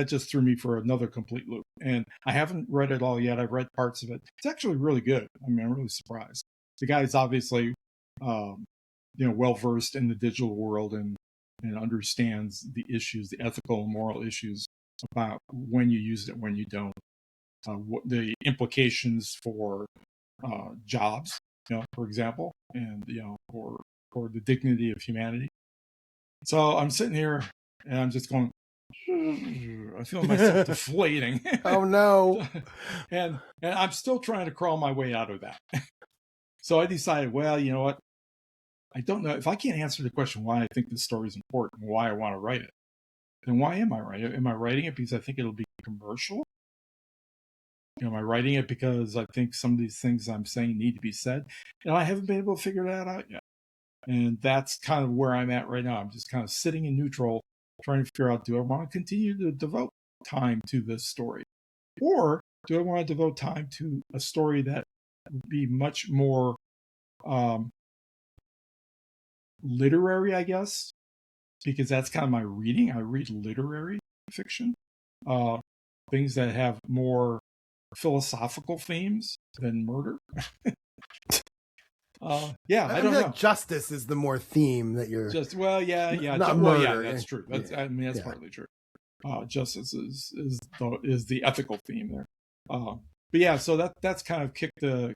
just threw me for another complete loop. And I haven't read it all yet. I've read parts of it. It's actually really good. I mean, I'm really surprised. The guy's obviously, well versed in the digital world and understands the issues, the ethical and moral issues about when you use it, when you don't, what the implications for jobs, for example, and for the dignity of humanity. So I'm sitting here and I'm just going, I feel myself deflating. Oh no! and I'm still trying to crawl my way out of that. So I decided, well, you know what? I don't know if I can't answer the question why I think this story is important, why I want to write it. Then why am I writing it? Am I writing it because I think it'll be commercial? Am I writing it because I think some of these things I'm saying need to be said? And I haven't been able to figure that out yet. And that's kind of where I'm at right now. I'm just kind of sitting in neutral, trying to figure out, do I want to continue to devote time to this story? Or do I want to devote time to a story that would be much more literary, I guess? Because that's kind of my reading. I read literary fiction, things that have more philosophical themes than murder. Yeah, I don't know. Like justice is the more theme that you're Just yeah, not murder. Yeah, that's true. That's yeah. I mean that's partly true. Justice is the ethical theme there. But yeah, so that's kind of kicked the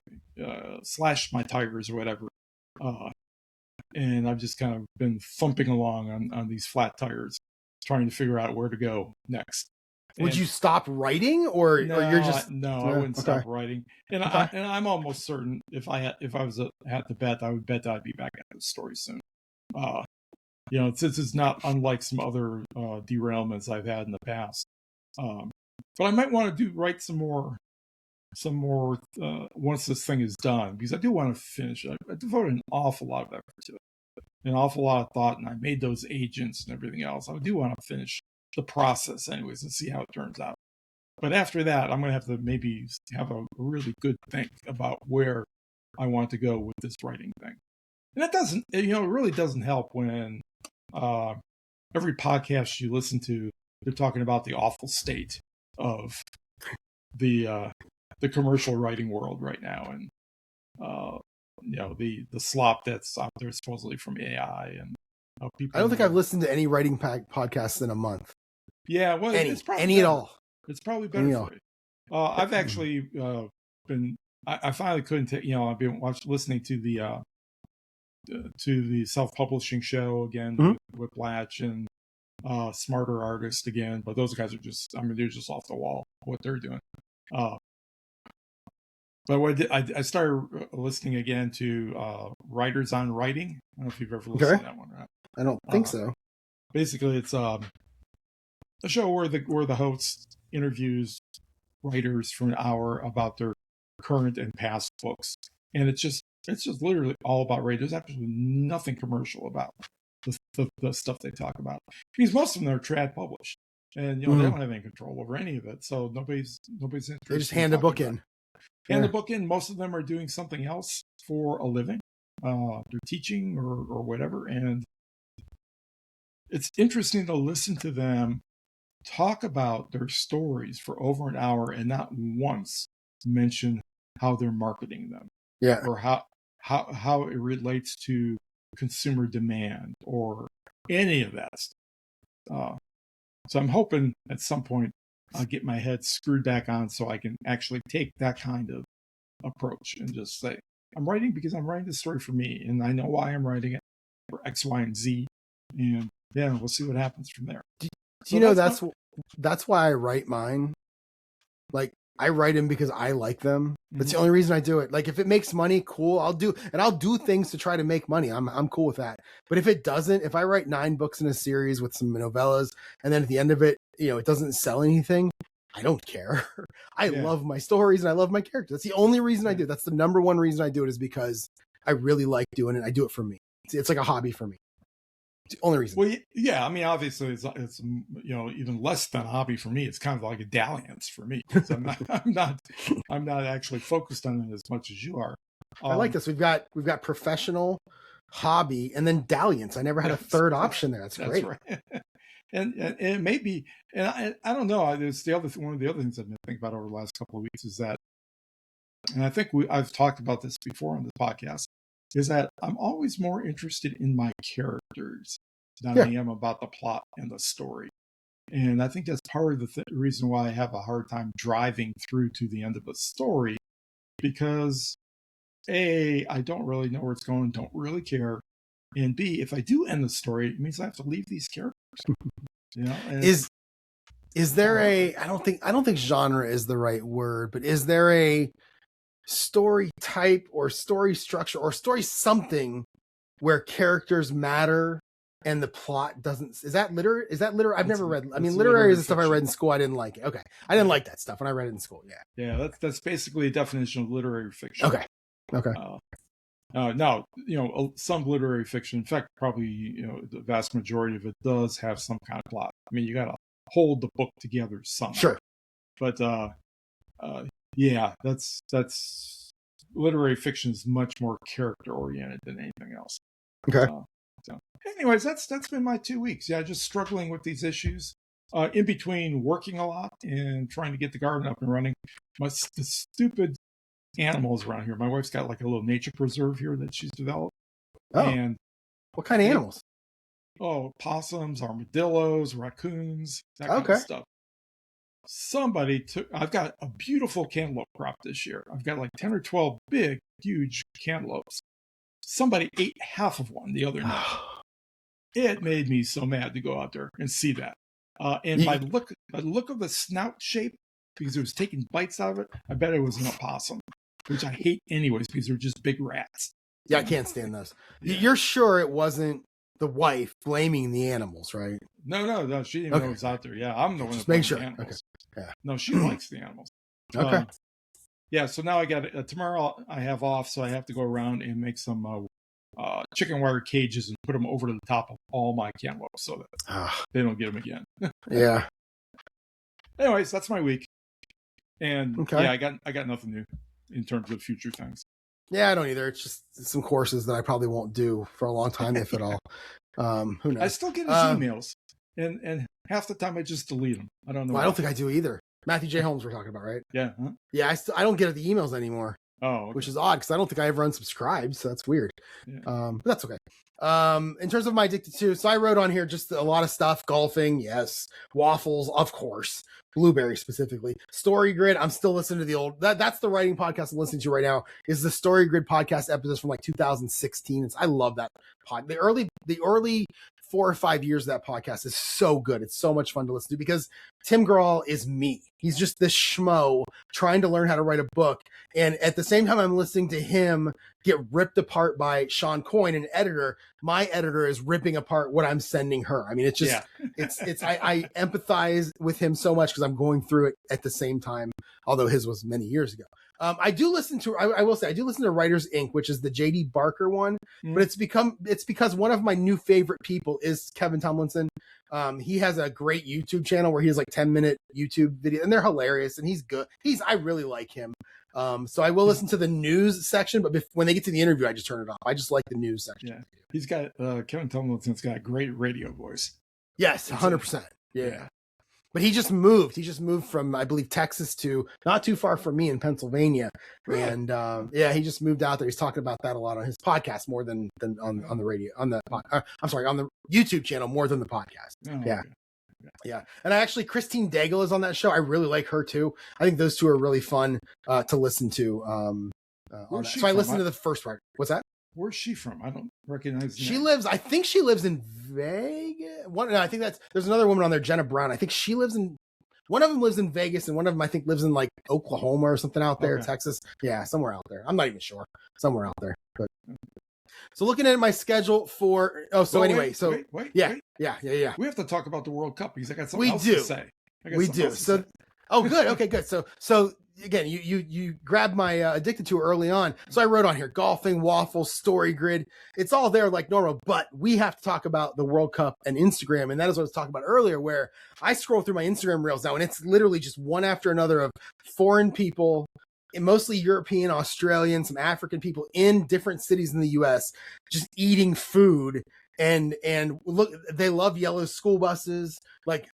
slashed my tires or whatever. And I've just kind of been thumping along on these flat tires, trying to figure out where to go next. Would you stop writing, or you're just I wouldn't stop writing. And I'm almost certain if I was at the bet, I would bet that I'd be back at this story soon. Since it's not unlike some other derailments I've had in the past. But I might want to write some more once this thing is done, because I do want to finish it. I devoted an awful lot of effort to it, an awful lot of thought, and I made those agents and everything else. I do want to finish the process anyways and see how it turns out. But after that, I'm going to have to maybe have a really good think about where I want to go with this writing thing. And that doesn't, it really doesn't help when every podcast you listen to, they're talking about the awful state of the commercial writing world right now, and the slop that's out there supposedly from AI and people. I don't think I've listened to any writing podcasts in a month. Yeah, well, it's probably any at all. It's probably better for you. I've actually been. I finally couldn't take. I've been listening to the self-publishing show again with Blatch and Smarter Artist again, but those guys are just. I mean, they're just off the wall what they're doing. But what I started listening again to Writers on Writing. I don't know if you've ever listened to that one or not. I don't think so. Basically, it's a show where the host interviews writers for an hour about their current and past books, and it's just literally all about writing. There's absolutely nothing commercial about the stuff they talk about, because most of them are trad published, and they don't have any control over any of it. So nobody's interested. They just hand a book in. Hand the book in. Most of them are doing something else for a living. They're teaching or whatever, and it's interesting to listen to them talk about their stories for over an hour and not once mention how they're marketing them, or how it relates to consumer demand or any of that stuff. So I'm hoping at some point I'll get my head screwed back on so I can actually take that kind of approach and just say, I'm writing because I'm writing this story for me, and I know why I'm writing it for X, Y, and Z, and we'll see what happens from there. That's why I write mine. Like, I write them because I like them. That's the only reason I do it. Like, if it makes money, cool. I'll do things to try to make money. I'm cool with that. But if it doesn't, if I write 9 books in a series with some novellas, and then at the end of it, it doesn't sell anything, I don't care. I love my stories and I love my characters. That's the only reason I do it. That's the number one reason I do it, is because I really like doing it. I do it for me. It's like a hobby for me. It's the only reason. Well, yeah. I mean, obviously, it's even less than a hobby for me. It's kind of like a dalliance for me. I'm not actually focused on it as much as you are. I like this. We've got professional, hobby, and then dalliance. I never had a third option there. That's great. Right. And it may be, and I don't know. It's one of the other things I've been thinking about over the last couple of weeks is that, and I think I've talked about this before on the podcast, is that I'm always more interested in my characters than I am about the plot and the story. And I think that's part of the reason why I have a hard time driving through to the end of the story, because A, I don't really know where it's going, don't really care. And B, if I do end the story, it means I have to leave these characters. And is there I don't think genre is the right word, but is there a story type or story structure or story something where characters matter and the plot doesn't. Is that literary? I've never read. I mean, That's literary is the literary stuff I read in fiction. school. I didn't like it. Okay, I didn't like that stuff when I read it in school. Yeah. Yeah, that's basically a definition of literary fiction. Okay. Now, some literary fiction, in fact, probably, the vast majority of it does have some kind of plot. I mean, you got to hold the book together somehow. Sure. But yeah, that's literary fiction is much more character oriented than anything else. Okay. So, anyways, that's been my 2 weeks. Yeah, just struggling with these issues. In between working a lot and trying to get the garden up and running. The stupid animals around here. My wife's got like a little nature preserve here that she's developed. Oh. And What kind of animals? Possums, armadillos, raccoons, that kind of stuff. I've got a beautiful cantaloupe crop this year. I've got like 10 or 12 big, huge cantaloupes. Somebody ate half of one the other night. It made me so mad to go out there and see that. And by look of the snout shape, because it was taking bites out of it, I bet it was an opossum, which I hate anyways because they're just big rats. Yeah, I can't stand those. Yeah. You're sure it wasn't the wife blaming the animals, right? No, she didn't know it was out there. Yeah, I'm the one that blames the animals. Okay. Yeah. No, she likes the animals. Okay. Yeah, so now I got tomorrow I have off, so I have to go around and make some chicken wire cages and put them over to the top of all my cantaloupes so that they don't get them again. Yeah. Anyways, that's my week. And Okay. yeah, I got nothing new in terms of future things. Yeah, I don't either. It's just some courses that I probably won't do for a long time, if at all. Who knows? I still get his emails, and half the time I just delete them. I don't know. Well, I don't think I do either. Matthew J. Holmes we're talking about, right? Yeah. Huh? Yeah, I don't get the emails anymore. Oh, okay. Which is odd because I don't think I ever unsubscribed, so that's weird. Yeah. But that's okay. In terms of my addicted to, so I wrote on here just a lot of stuff. Golfing, yes. Waffles, of course. Blueberry specifically. Story Grid, I'm still listening to the old. That's the writing podcast I'm listening to right now. Is the Story Grid podcast episodes from like 2016. I love that pod. The early 4 or 5 years of that podcast is so good. It's so much fun to listen to because Tim Grahl is me. He's just this schmo trying to learn how to write a book. And at the same time, I'm listening to him get ripped apart by Sean Coyne, an editor. My editor is ripping apart what I'm sending her. I mean, it's just, I empathize with him so much because I'm going through it at the same time, although his was many years ago. I do listen to, I will say, I do listen to Writers Inc., which is the JD Barker one, but it's because one of my new favorite people is Kevin Tomlinson. He has a great YouTube channel where he has like 10-minute YouTube video and they're hilarious and he's good. I really like him. So I will listen to the news section, but when they get to the interview, I just turn it off. I just like the news section. Yeah. He's got, Kevin Tomlinson's got a great radio voice. Yes, 100%. Yeah. But he just moved. He just moved from, I believe, Texas to not too far from me in Pennsylvania. Really? And he just moved out there. He's talking about that a lot on his podcast more than on the radio, on the YouTube channel more than the podcast. Oh, yeah. Okay. Yeah. And Christine Daigle is on that show. I really like her too. I think those two are really fun to listen to. So I listened to the first part. What's that? Where's she from? I don't recognize I think she lives in Vegas. There's another woman on there, Jenna Brown. I think one of them lives in Vegas and one of them I think lives in like Oklahoma or something out there, Texas. Yeah, somewhere out there. I'm not even sure. Somewhere out there. But so looking at my schedule for wait. Yeah. We have to talk about the World Cup because I got something else to say. So good. Okay, good. So again, you grabbed my addicted to early on. So I wrote on here golfing, waffles, Story Grid. It's all there like normal, but we have to talk about the World Cup and Instagram. And that is what I was talking about earlier, where I scroll through my Instagram reels now and it's literally just one after another of foreign people, mostly European, Australian, some African people in different cities in the US just eating food. And look, they love yellow school buses. Like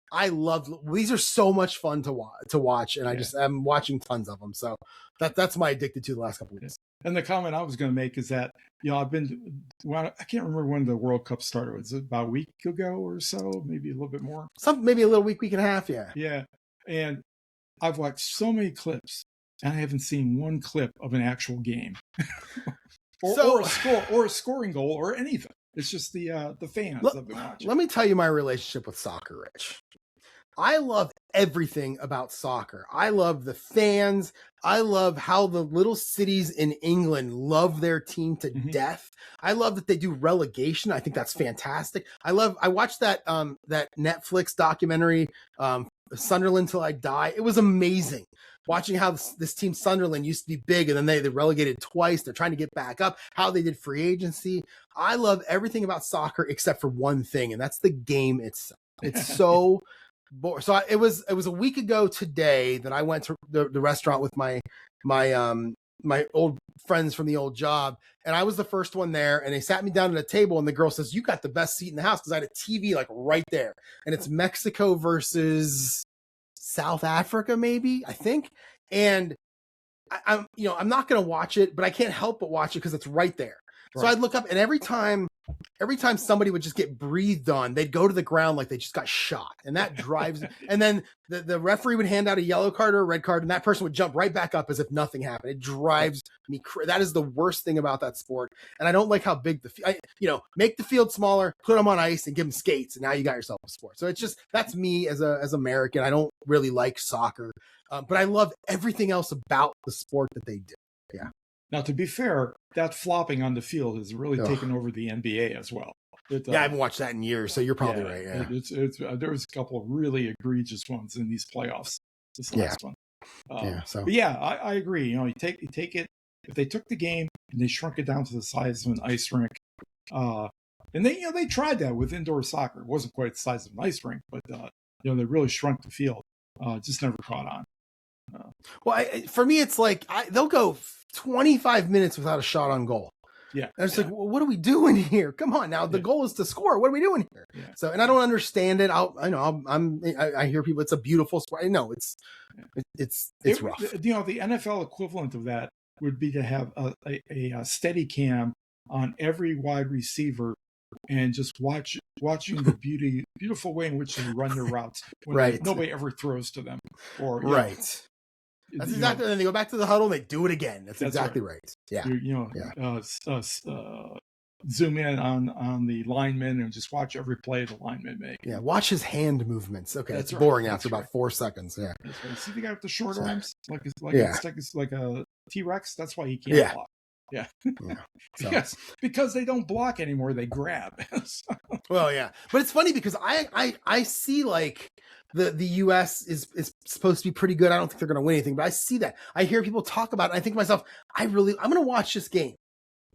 these are so much fun to watch. And I'm watching tons of them. So that's my addicted to the last couple of weeks. And the comment I was going to make is that, I can't remember when the World Cup started. Was it about a week ago or so? Maybe a little bit more. Maybe a little week and a half. Yeah. Yeah. And I've watched so many clips and I haven't seen one clip of an actual game or a scoring goal or anything. It's just the fans I've been watching. Let me tell you my relationship with soccer, Rich. I love everything about soccer. I love the fans. I love how the little cities in England love their team to death. I love that they do relegation. I think that's fantastic. I watched that that Netflix documentary, Sunderland Till I Die. It was amazing. Watching how this team Sunderland used to be big and then they relegated twice. They're trying to get back up, how they did free agency. I love everything about soccer except for one thing, and that's the game itself. It's so boring. So it was a week ago today that I went to the restaurant with my old friends from the old job, and I was the first one there, and they sat me down at a table, and the girl says, "You got the best seat in the house," because I had a TV like right there, and it's Mexico versus South Africa, maybe, I think. And I'm not going to watch it, but I can't help but watch it because it's right there. Right. So I'd look up, and every time somebody would just get breathed on, they'd go to the ground like they just got shot. And that drives, and then the referee would hand out a yellow card or a red card, and that person would jump right back up as if nothing happened. It drives me crazy. That is the worst thing about that sport. And I don't like how big make the field smaller, put them on ice and give them skates. And now you got yourself a sport. So it's just, that's me as American. I don't really like soccer, but I love everything else about the sport that they do. Yeah. Now, to be fair, that flopping on the field has really taken over the NBA as well. I haven't watched that in years, so you're probably right. Yeah. There was a couple of really egregious ones in these playoffs. This last one. But I agree. You take it. If they took the game and they shrunk it down to the size of an ice rink, and they tried that with indoor soccer. It wasn't quite the size of an ice rink, but they really shrunk the field. Just never caught on. For me, it's like they'll go 25 minutes without a shot on goal. Yeah. And it's like, well, what are we doing here? Come on now. The goal is to score. What are we doing here? Yeah. So, and I don't understand it. I hear people, it's a beautiful sport. I know it's rough. The NFL equivalent of that would be to have a steady cam on every wide receiver and just watching the beautiful way in which they run their routes when nobody ever throws to them. That's exactly. And then they go back to the huddle and they do it again. That's exactly right. Yeah. Zoom in on the lineman and just watch every play the lineman make. Yeah. Watch his hand movements. Okay. It's boring after about 4 seconds. Yeah. Right. See the guy with the short arms? It's like a T-Rex? That's why he can't block. Yeah. Because they don't block anymore, they grab. Well, yeah. But it's funny because I see like the US is supposed to be pretty good. I don't think they're going to win anything, but I see that. I hear people talk about it. And I think to myself, I'm going to watch this game.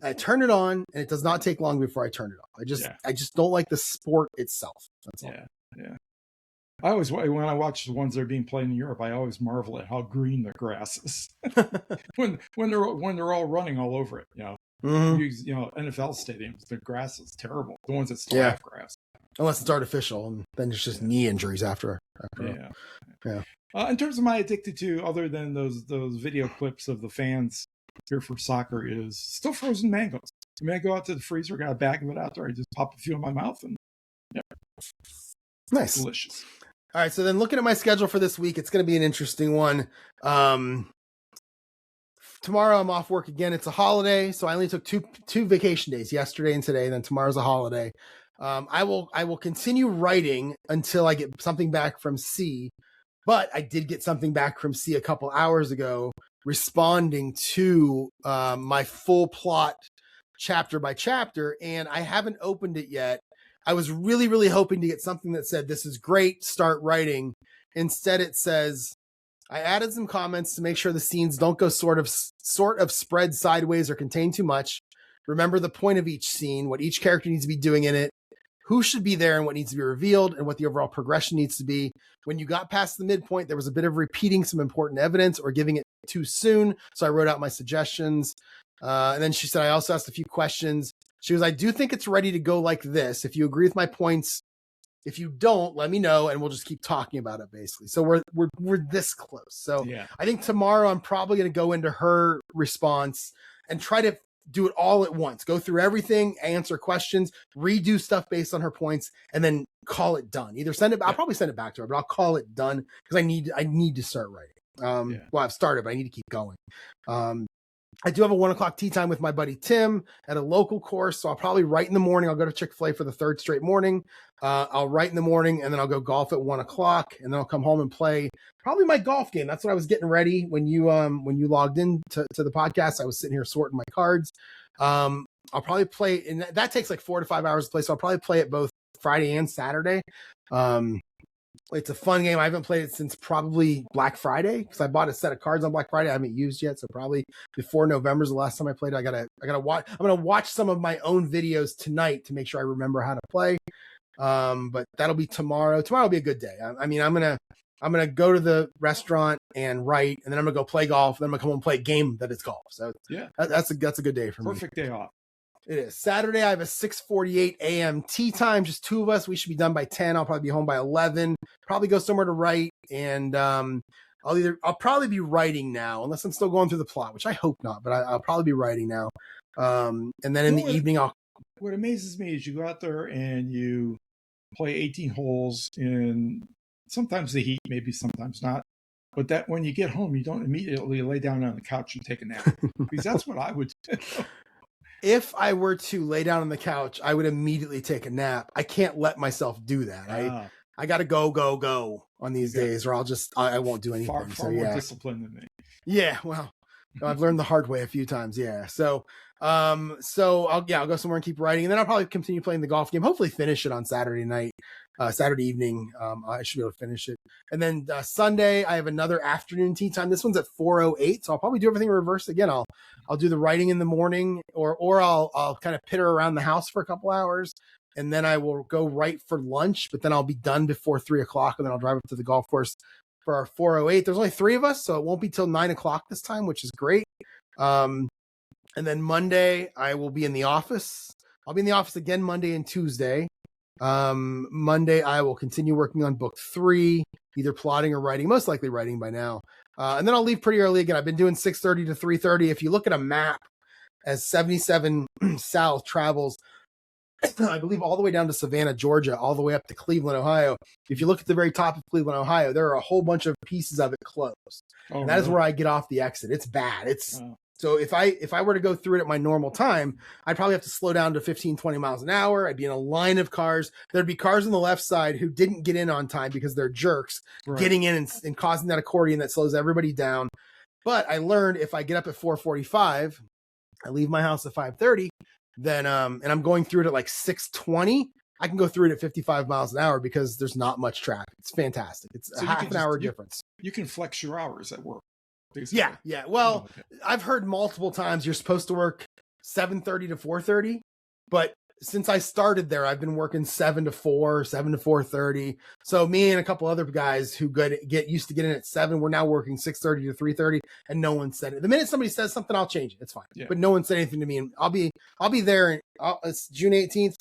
I turn it on, and it does not take long before I turn it off. I just don't like the sport itself. That's all. Yeah. I always, when I watch the ones that are being played in Europe, I always marvel at how green the grass is when they're all running all over it. NFL stadiums, the grass is terrible. The ones that still have grass, unless it's artificial, and then it's just knee injuries after. Yeah. In terms of my addicted to, other than those video clips of the fans here for soccer, is still frozen mangoes. I go out to the freezer, got a bag of it out there. I just pop a few in my mouth, and nice, delicious. All right, so then looking at my schedule for this week, it's going to be an interesting one. Tomorrow I'm off work again. It's a holiday, so I only took two vacation days, yesterday and today. And then tomorrow's a holiday. I will continue writing until I get something back from C. But I did get something back from C a couple hours ago, responding to my full plot chapter by chapter, and I haven't opened it yet. I was really, really hoping to get something that said, "This is great, start writing." Instead, it says, "I added some comments to make sure the scenes don't go sort of spread sideways or contain too much. Remember the point of each scene, what each character needs to be doing in it, who should be there and what needs to be revealed, and what the overall progression needs to be. When you got past the midpoint, there was a bit of repeating some important evidence or giving it too soon. So I wrote out my suggestions." And then she said, "I also asked a few questions." She goes, "I do think it's ready to go like this. If you agree with my points, if you don't, let me know, and we'll just keep talking about it, basically." So we're this close. So I think tomorrow I'm probably going to go into her response and try to do it all at once. Go through everything, answer questions, redo stuff based on her points, and then call it done. Either send it. I'll probably send it back to her, but I'll call it done because I need to start writing. Well, I've started, but I need to keep going. I do have a 1:00 tea time with my buddy Tim at a local course. So I'll probably write in the morning. I'll go to Chick-fil-A for the third straight morning. I'll write in the morning and then I'll go golf at 1:00 and then I'll come home and play probably my golf game. That's what I was getting ready when you logged in to the podcast. I was sitting here sorting my cards. I'll probably play, and that takes like 4 to 5 hours to play. So I'll probably play it both Friday and Saturday. It's a fun game. I haven't played it since probably Black Friday because I bought a set of cards on Black Friday I haven't used yet. So probably before November is the last time I played it. I gotta watch. I'm gonna watch some of my own videos tonight to make sure I remember how to play. But that'll be tomorrow. Tomorrow will be a good day. I mean, I'm gonna go to the restaurant and write, and then I'm gonna go play golf. Then I'm gonna come home and play a game that is golf. So yeah, that's a good day for me. Perfect day off. It is. Saturday, I have a 6:48 a.m. tea time, just two of us. We should be done by 10. I'll probably be home by 11. Probably go somewhere to write. And I'll probably be writing now, unless I'm still going through the plot, which I hope not, but I'll probably be writing now. And then in the evening, What amazes me is you go out there and you play 18 holes in sometimes the heat, maybe sometimes not. But that when you get home, you don't immediately lay down on the couch and take a nap. Because that's what I would do. If I were to lay down on the couch, I would immediately take a nap. I can't let myself do that. I got to go on these days, or I won't do anything. Far more disciplined than me. Yeah, well, I've learned the hard way a few times. Yeah, so I'll go somewhere and keep writing, and then I'll probably continue playing the golf game. Hopefully, finish it on Saturday night, Saturday evening. I should be able to finish it, and then Sunday I have another afternoon tea time. This one's at 4:08, so I'll probably do everything in reverse again. I'll do the writing in the morning, or I'll kind of pitter around the house for a couple hours, and then I will go write for lunch. But then I'll be done before 3:00, and then I'll drive up to the golf course for our 4:08. There's only 3 of us, so it won't be till 9:00 this time, which is great. And then Monday, I will be in the office. I'll be in the office again Monday and Tuesday. Monday, I will continue working on book 3, either plotting or writing, most likely writing by now. And then I'll leave pretty early again. I've been doing 6:30 to 3:30. If you look at a map, as 77 South travels, I believe, all the way down to Savannah, Georgia, all the way up to Cleveland, Ohio. If you look at the very top of Cleveland, Ohio, there are a whole bunch of pieces of it closed. And that is where I get off the exit. It's bad. So if I were to go through it at my normal time, I'd probably have to slow down to 15, 20 miles an hour. I'd be in a line of cars. There'd be cars on the left side who didn't get in on time because they're jerks, getting in and causing that accordion that slows everybody down. But I learned if I get up at 4:45, I leave my house at 5:30, then and I'm going through it at like 6:20, I can go through it at 55 miles an hour because there's not much traffic. It's fantastic. It's a half an hour difference. You can flex your hours at work. Basically. Yeah. Well, I've heard multiple times you're supposed to work 7:30 to 4:30, but since I started there, I've been working 7 to 4, 7 to 4:30. So me and a couple other guys who get used to getting in at 7, we're now working 6:30 to 3:30, and no one said it. The minute somebody says something, I'll change it. It's fine. Yeah. But no one said anything to me, and I'll be there. It's June 18th.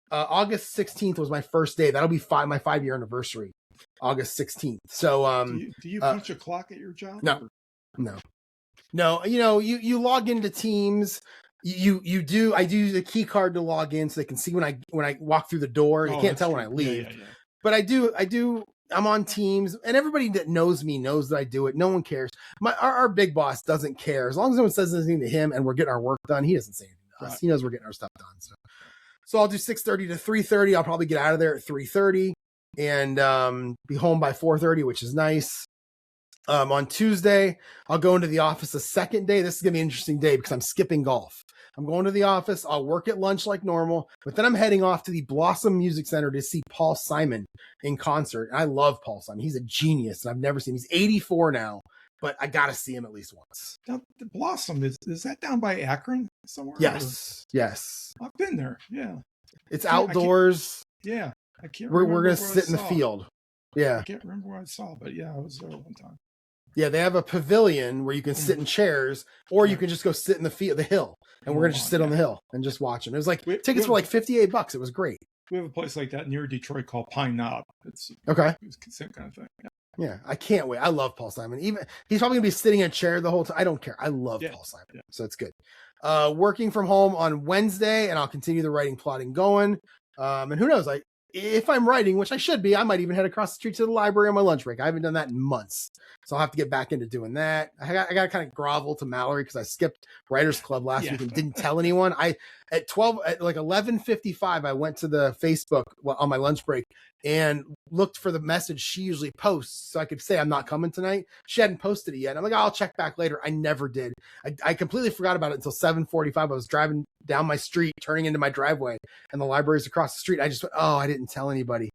August 16th was my first day. That'll be my 5-year anniversary. August 16th. So do you punch a clock at your job? No. You log into Teams. You do. I do the key card to log in so they can see when I walk through the door. You can't tell when I leave. Yeah. But I do. I'm on Teams, and everybody that knows me knows that I do it. No one cares. Our big boss doesn't care. As long as no one says anything to him and we're getting our work done, he doesn't say anything to us. Right. He knows we're getting our stuff done. So I'll do 6:30 to 3:30. I'll probably get out of there at 3:30 and be home by 4:30, which is nice. On Tuesday, I'll go into the office a second day. This is going to be an interesting day because I'm skipping golf. I'm going to the office. I'll work at lunch like normal, but then I'm heading off to the Blossom Music Center to see Paul Simon in concert. I love Paul Simon. He's a genius, and I've never seen him. He's 84 now, but I got to see him at least once. Now, the Blossom, is that down by Akron somewhere? Yes. I've been there, yeah. It's outdoors. Yeah. I can't We're going to sit in the field. Yeah. I can't remember what I saw, but yeah, I was there one time. Yeah, they have a pavilion where you can sit in chairs, or you can just go sit in the hill, and we're going to just sit on the hill and just watch them. It was like tickets were like $58. It was great. We have a place like that near Detroit called Pine Knob. It's okay. It's the same kind of thing. Yeah, I can't wait. I love Paul Simon. Even he's probably going to be sitting in a chair the whole time. I don't care. I love Paul Simon. Yeah. So it's good. Working from home on Wednesday, and I'll continue the writing plotting going. And who knows, if I'm writing, which I should be, I might even head across the street to the library on my lunch break. I haven't done that in months. So I'll have to get back into doing that. I got to kind of grovel to Mallory because I skipped Writers Club last week and didn't tell anyone. At 11:55, I went to the Facebook on my lunch break and looked for the message she usually posts so I could say I'm not coming tonight. She hadn't posted it yet. I'm like, I'll check back later. I never did. I completely forgot about it until 7:45. I was driving down my street, turning into my driveway, and the library's across the street. I just went, I didn't tell anybody.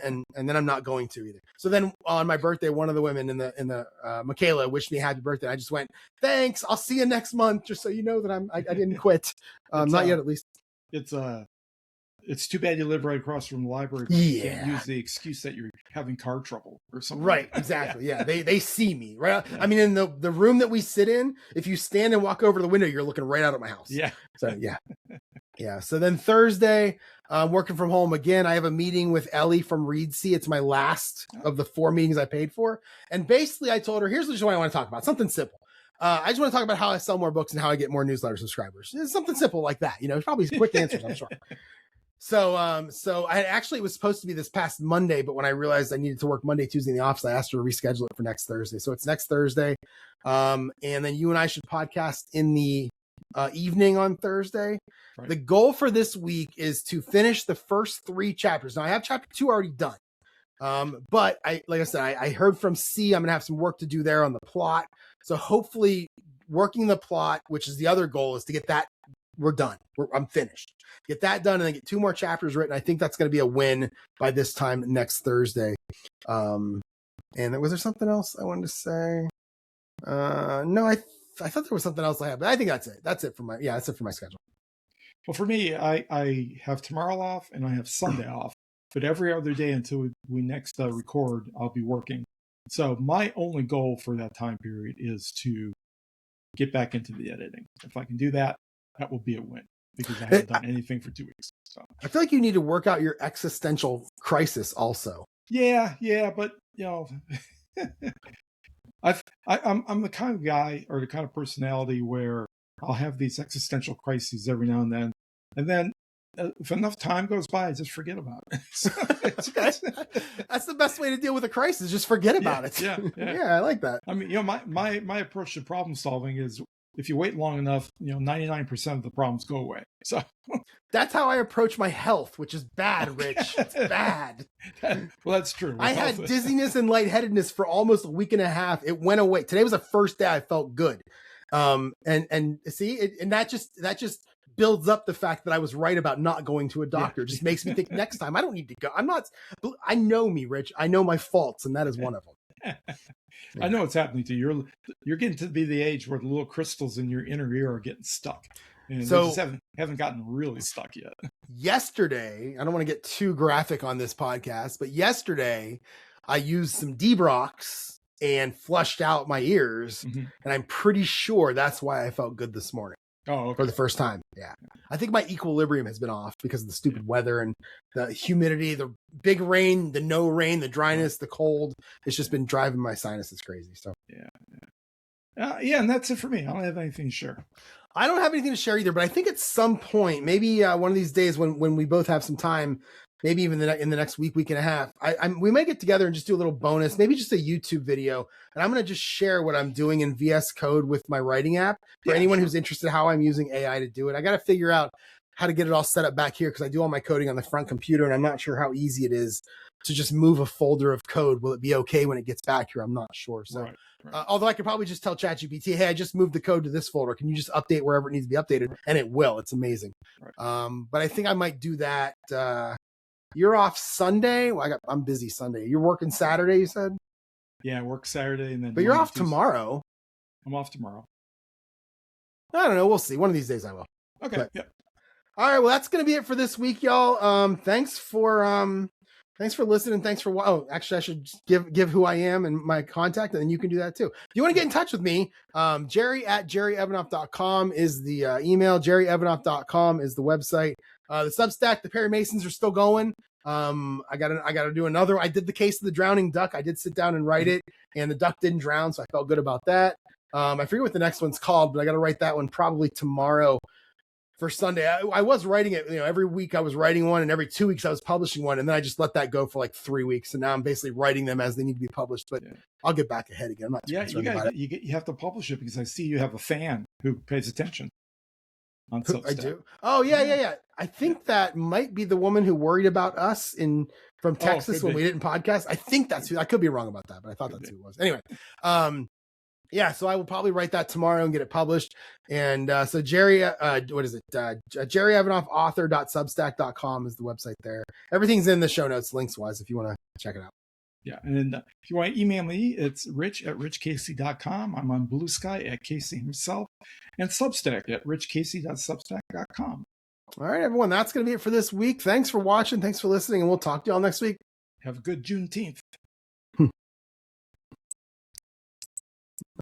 and then I'm not going to either. So then on my birthday, one of the women in the Michaela wished me happy birthday. I just went, thanks. I'll see you next month. Just so you know that I didn't quit. Not yet, at least. It's too bad you live right across from the library. But you can't use the excuse that you're having car trouble or something. Right. Exactly. Yeah. They see me, right? Yeah. I mean, in the room that we sit in, if you stand and walk over to the window, you're looking right out at my house. Yeah. So yeah. Yeah. So then Thursday, working from home again. I have a meeting with Ellie from Reedsea. It's my last of the 4 meetings I paid for. And basically I told her, here's just what I want to talk about. Something simple. I just want to talk about how I sell more books and how I get more newsletter subscribers. It's something simple like that. Probably quick answers, I'm sure. So it was supposed to be this past Monday, but when I realized I needed to work Monday, Tuesday in the office, I asked her to reschedule it for next Thursday. So it's next Thursday. And then you and I should podcast in the evening on Thursday. Right. The goal for this week is to finish the first 3 chapters. Now I have chapter 2 already done. But like I said, I heard from C, I'm going to have some work to do there on the plot. So hopefully working the plot, which is the other goal, is to get that. We're done. I'm finished. Get that done and then get 2 more chapters written. I think that's going to be a win by this time next Thursday. And was there something else I wanted to say? No, I thought there was something else I had, but I think that's it. That's it for my schedule. Well, for me, I have tomorrow off and I have Sunday off, but every other day until we next record, I'll be working. So my only goal for that time period is to get back into the editing. If I can do that, that will be a win because I haven't done anything for 2 weeks. So I feel like you need to work out your existential crisis also. Yeah, but I'm the kind of guy or the kind of personality where I'll have these existential crises every now and then if enough time goes by, I just forget about it. That's the best way to deal with a crisis. Just forget about it. Yeah, I like that. I mean, my approach to problem solving is if you wait long enough, 99% of the problems go away. So that's how I approach my health, which is bad, Rich. It's bad. Well, that's true. I had dizziness and lightheadedness for almost a week and a half. It went away. Today was the first day I felt good. And see, and that just builds up the fact that I was right about not going to a doctor. It just makes me think next time I don't need to go. I know me, Rich. I know my faults, and that is one of them. I know what's happening to you. You're getting to be the age where the little crystals in your inner ear are getting stuck. And so they just haven't gotten really stuck yet. Yesterday, I don't want to get too graphic on this podcast, but yesterday I used some D-Brox and flushed out my ears. Mm-hmm. And I'm pretty sure that's why I felt good this morning. Oh, okay. For the first time. Yeah. I think my equilibrium has been off because of the stupid weather and the humidity, the big rain, the no rain, the dryness, the cold. It's just been driving my sinuses crazy. So yeah. And that's it for me. I don't have anything to share. I don't have anything to share either, but I think at some point, maybe one of these days when we both have some time, maybe even in the next week and a half, we might get together and just do a little bonus, maybe just a YouTube video. And I'm going to just share what I'm doing in VS Code with my writing app for anyone who's interested how I'm using AI to do it. I got to figure out how to get it all set up back here because I do all my coding on the front computer and I'm not sure how easy it is to just move a folder of code. Will it be okay when it gets back here? I'm not sure. So, right. Although I could probably just tell ChatGPT, hey, I just moved the code to this folder. Can you just update wherever it needs to be updated? And it will. It's amazing. Right. But I think I might do that. You're off Sunday. Well, I'm busy Sunday. You're working Saturday, you said? Yeah, I work Saturday and then. But you're off tomorrow. I'm off tomorrow. I don't know. We'll see. One of these days I will. Okay. Yeah. All right. Well, that's going to be it for this week, y'all. Thanks for listening. Thanks for. Oh, actually, I should give who I am and my contact, and then you can do that too. If you want to get in touch with me, Jerry@jerryevanoff.com is the email. JerryEvanoff.com is the website. The Substack, the Perry Masons are still going. I gotta do another. I did the Case of the Drowning Duck. I did sit down and write it, and the duck didn't drown, so I felt good about that. I forget what the next one's called, but I got to write that one probably tomorrow. for Sunday. I was writing it, every week I was writing one, and every 2 weeks I was publishing one, and then I just let that go for like 3 weeks, and now I'm basically writing them as they need to be published. But I'll get back ahead again. I'm not too concerned about it. You have to publish it because I see you have a fan who pays attention on Substack. I do. Oh yeah. I think that might be the woman who worried about us from Texas when we didn't podcast. I think that's who. I could be wrong about that, but I thought that's who it was. Anyway, so I will probably write that tomorrow and get it published. And so Jerry, what is it? JerryEvanoffAuthor.substack.com is the website there. Everything's in the show notes, links wise, if you want to check it out. Yeah, and if you want to email me, it's rich@richcasey.com. I'm on Blue Sky at Casey himself, and Substack at richcasey.substack.com. All right, everyone, that's going to be it for this week. Thanks for watching. Thanks for listening, and we'll talk to y'all next week. Have a good Juneteenth.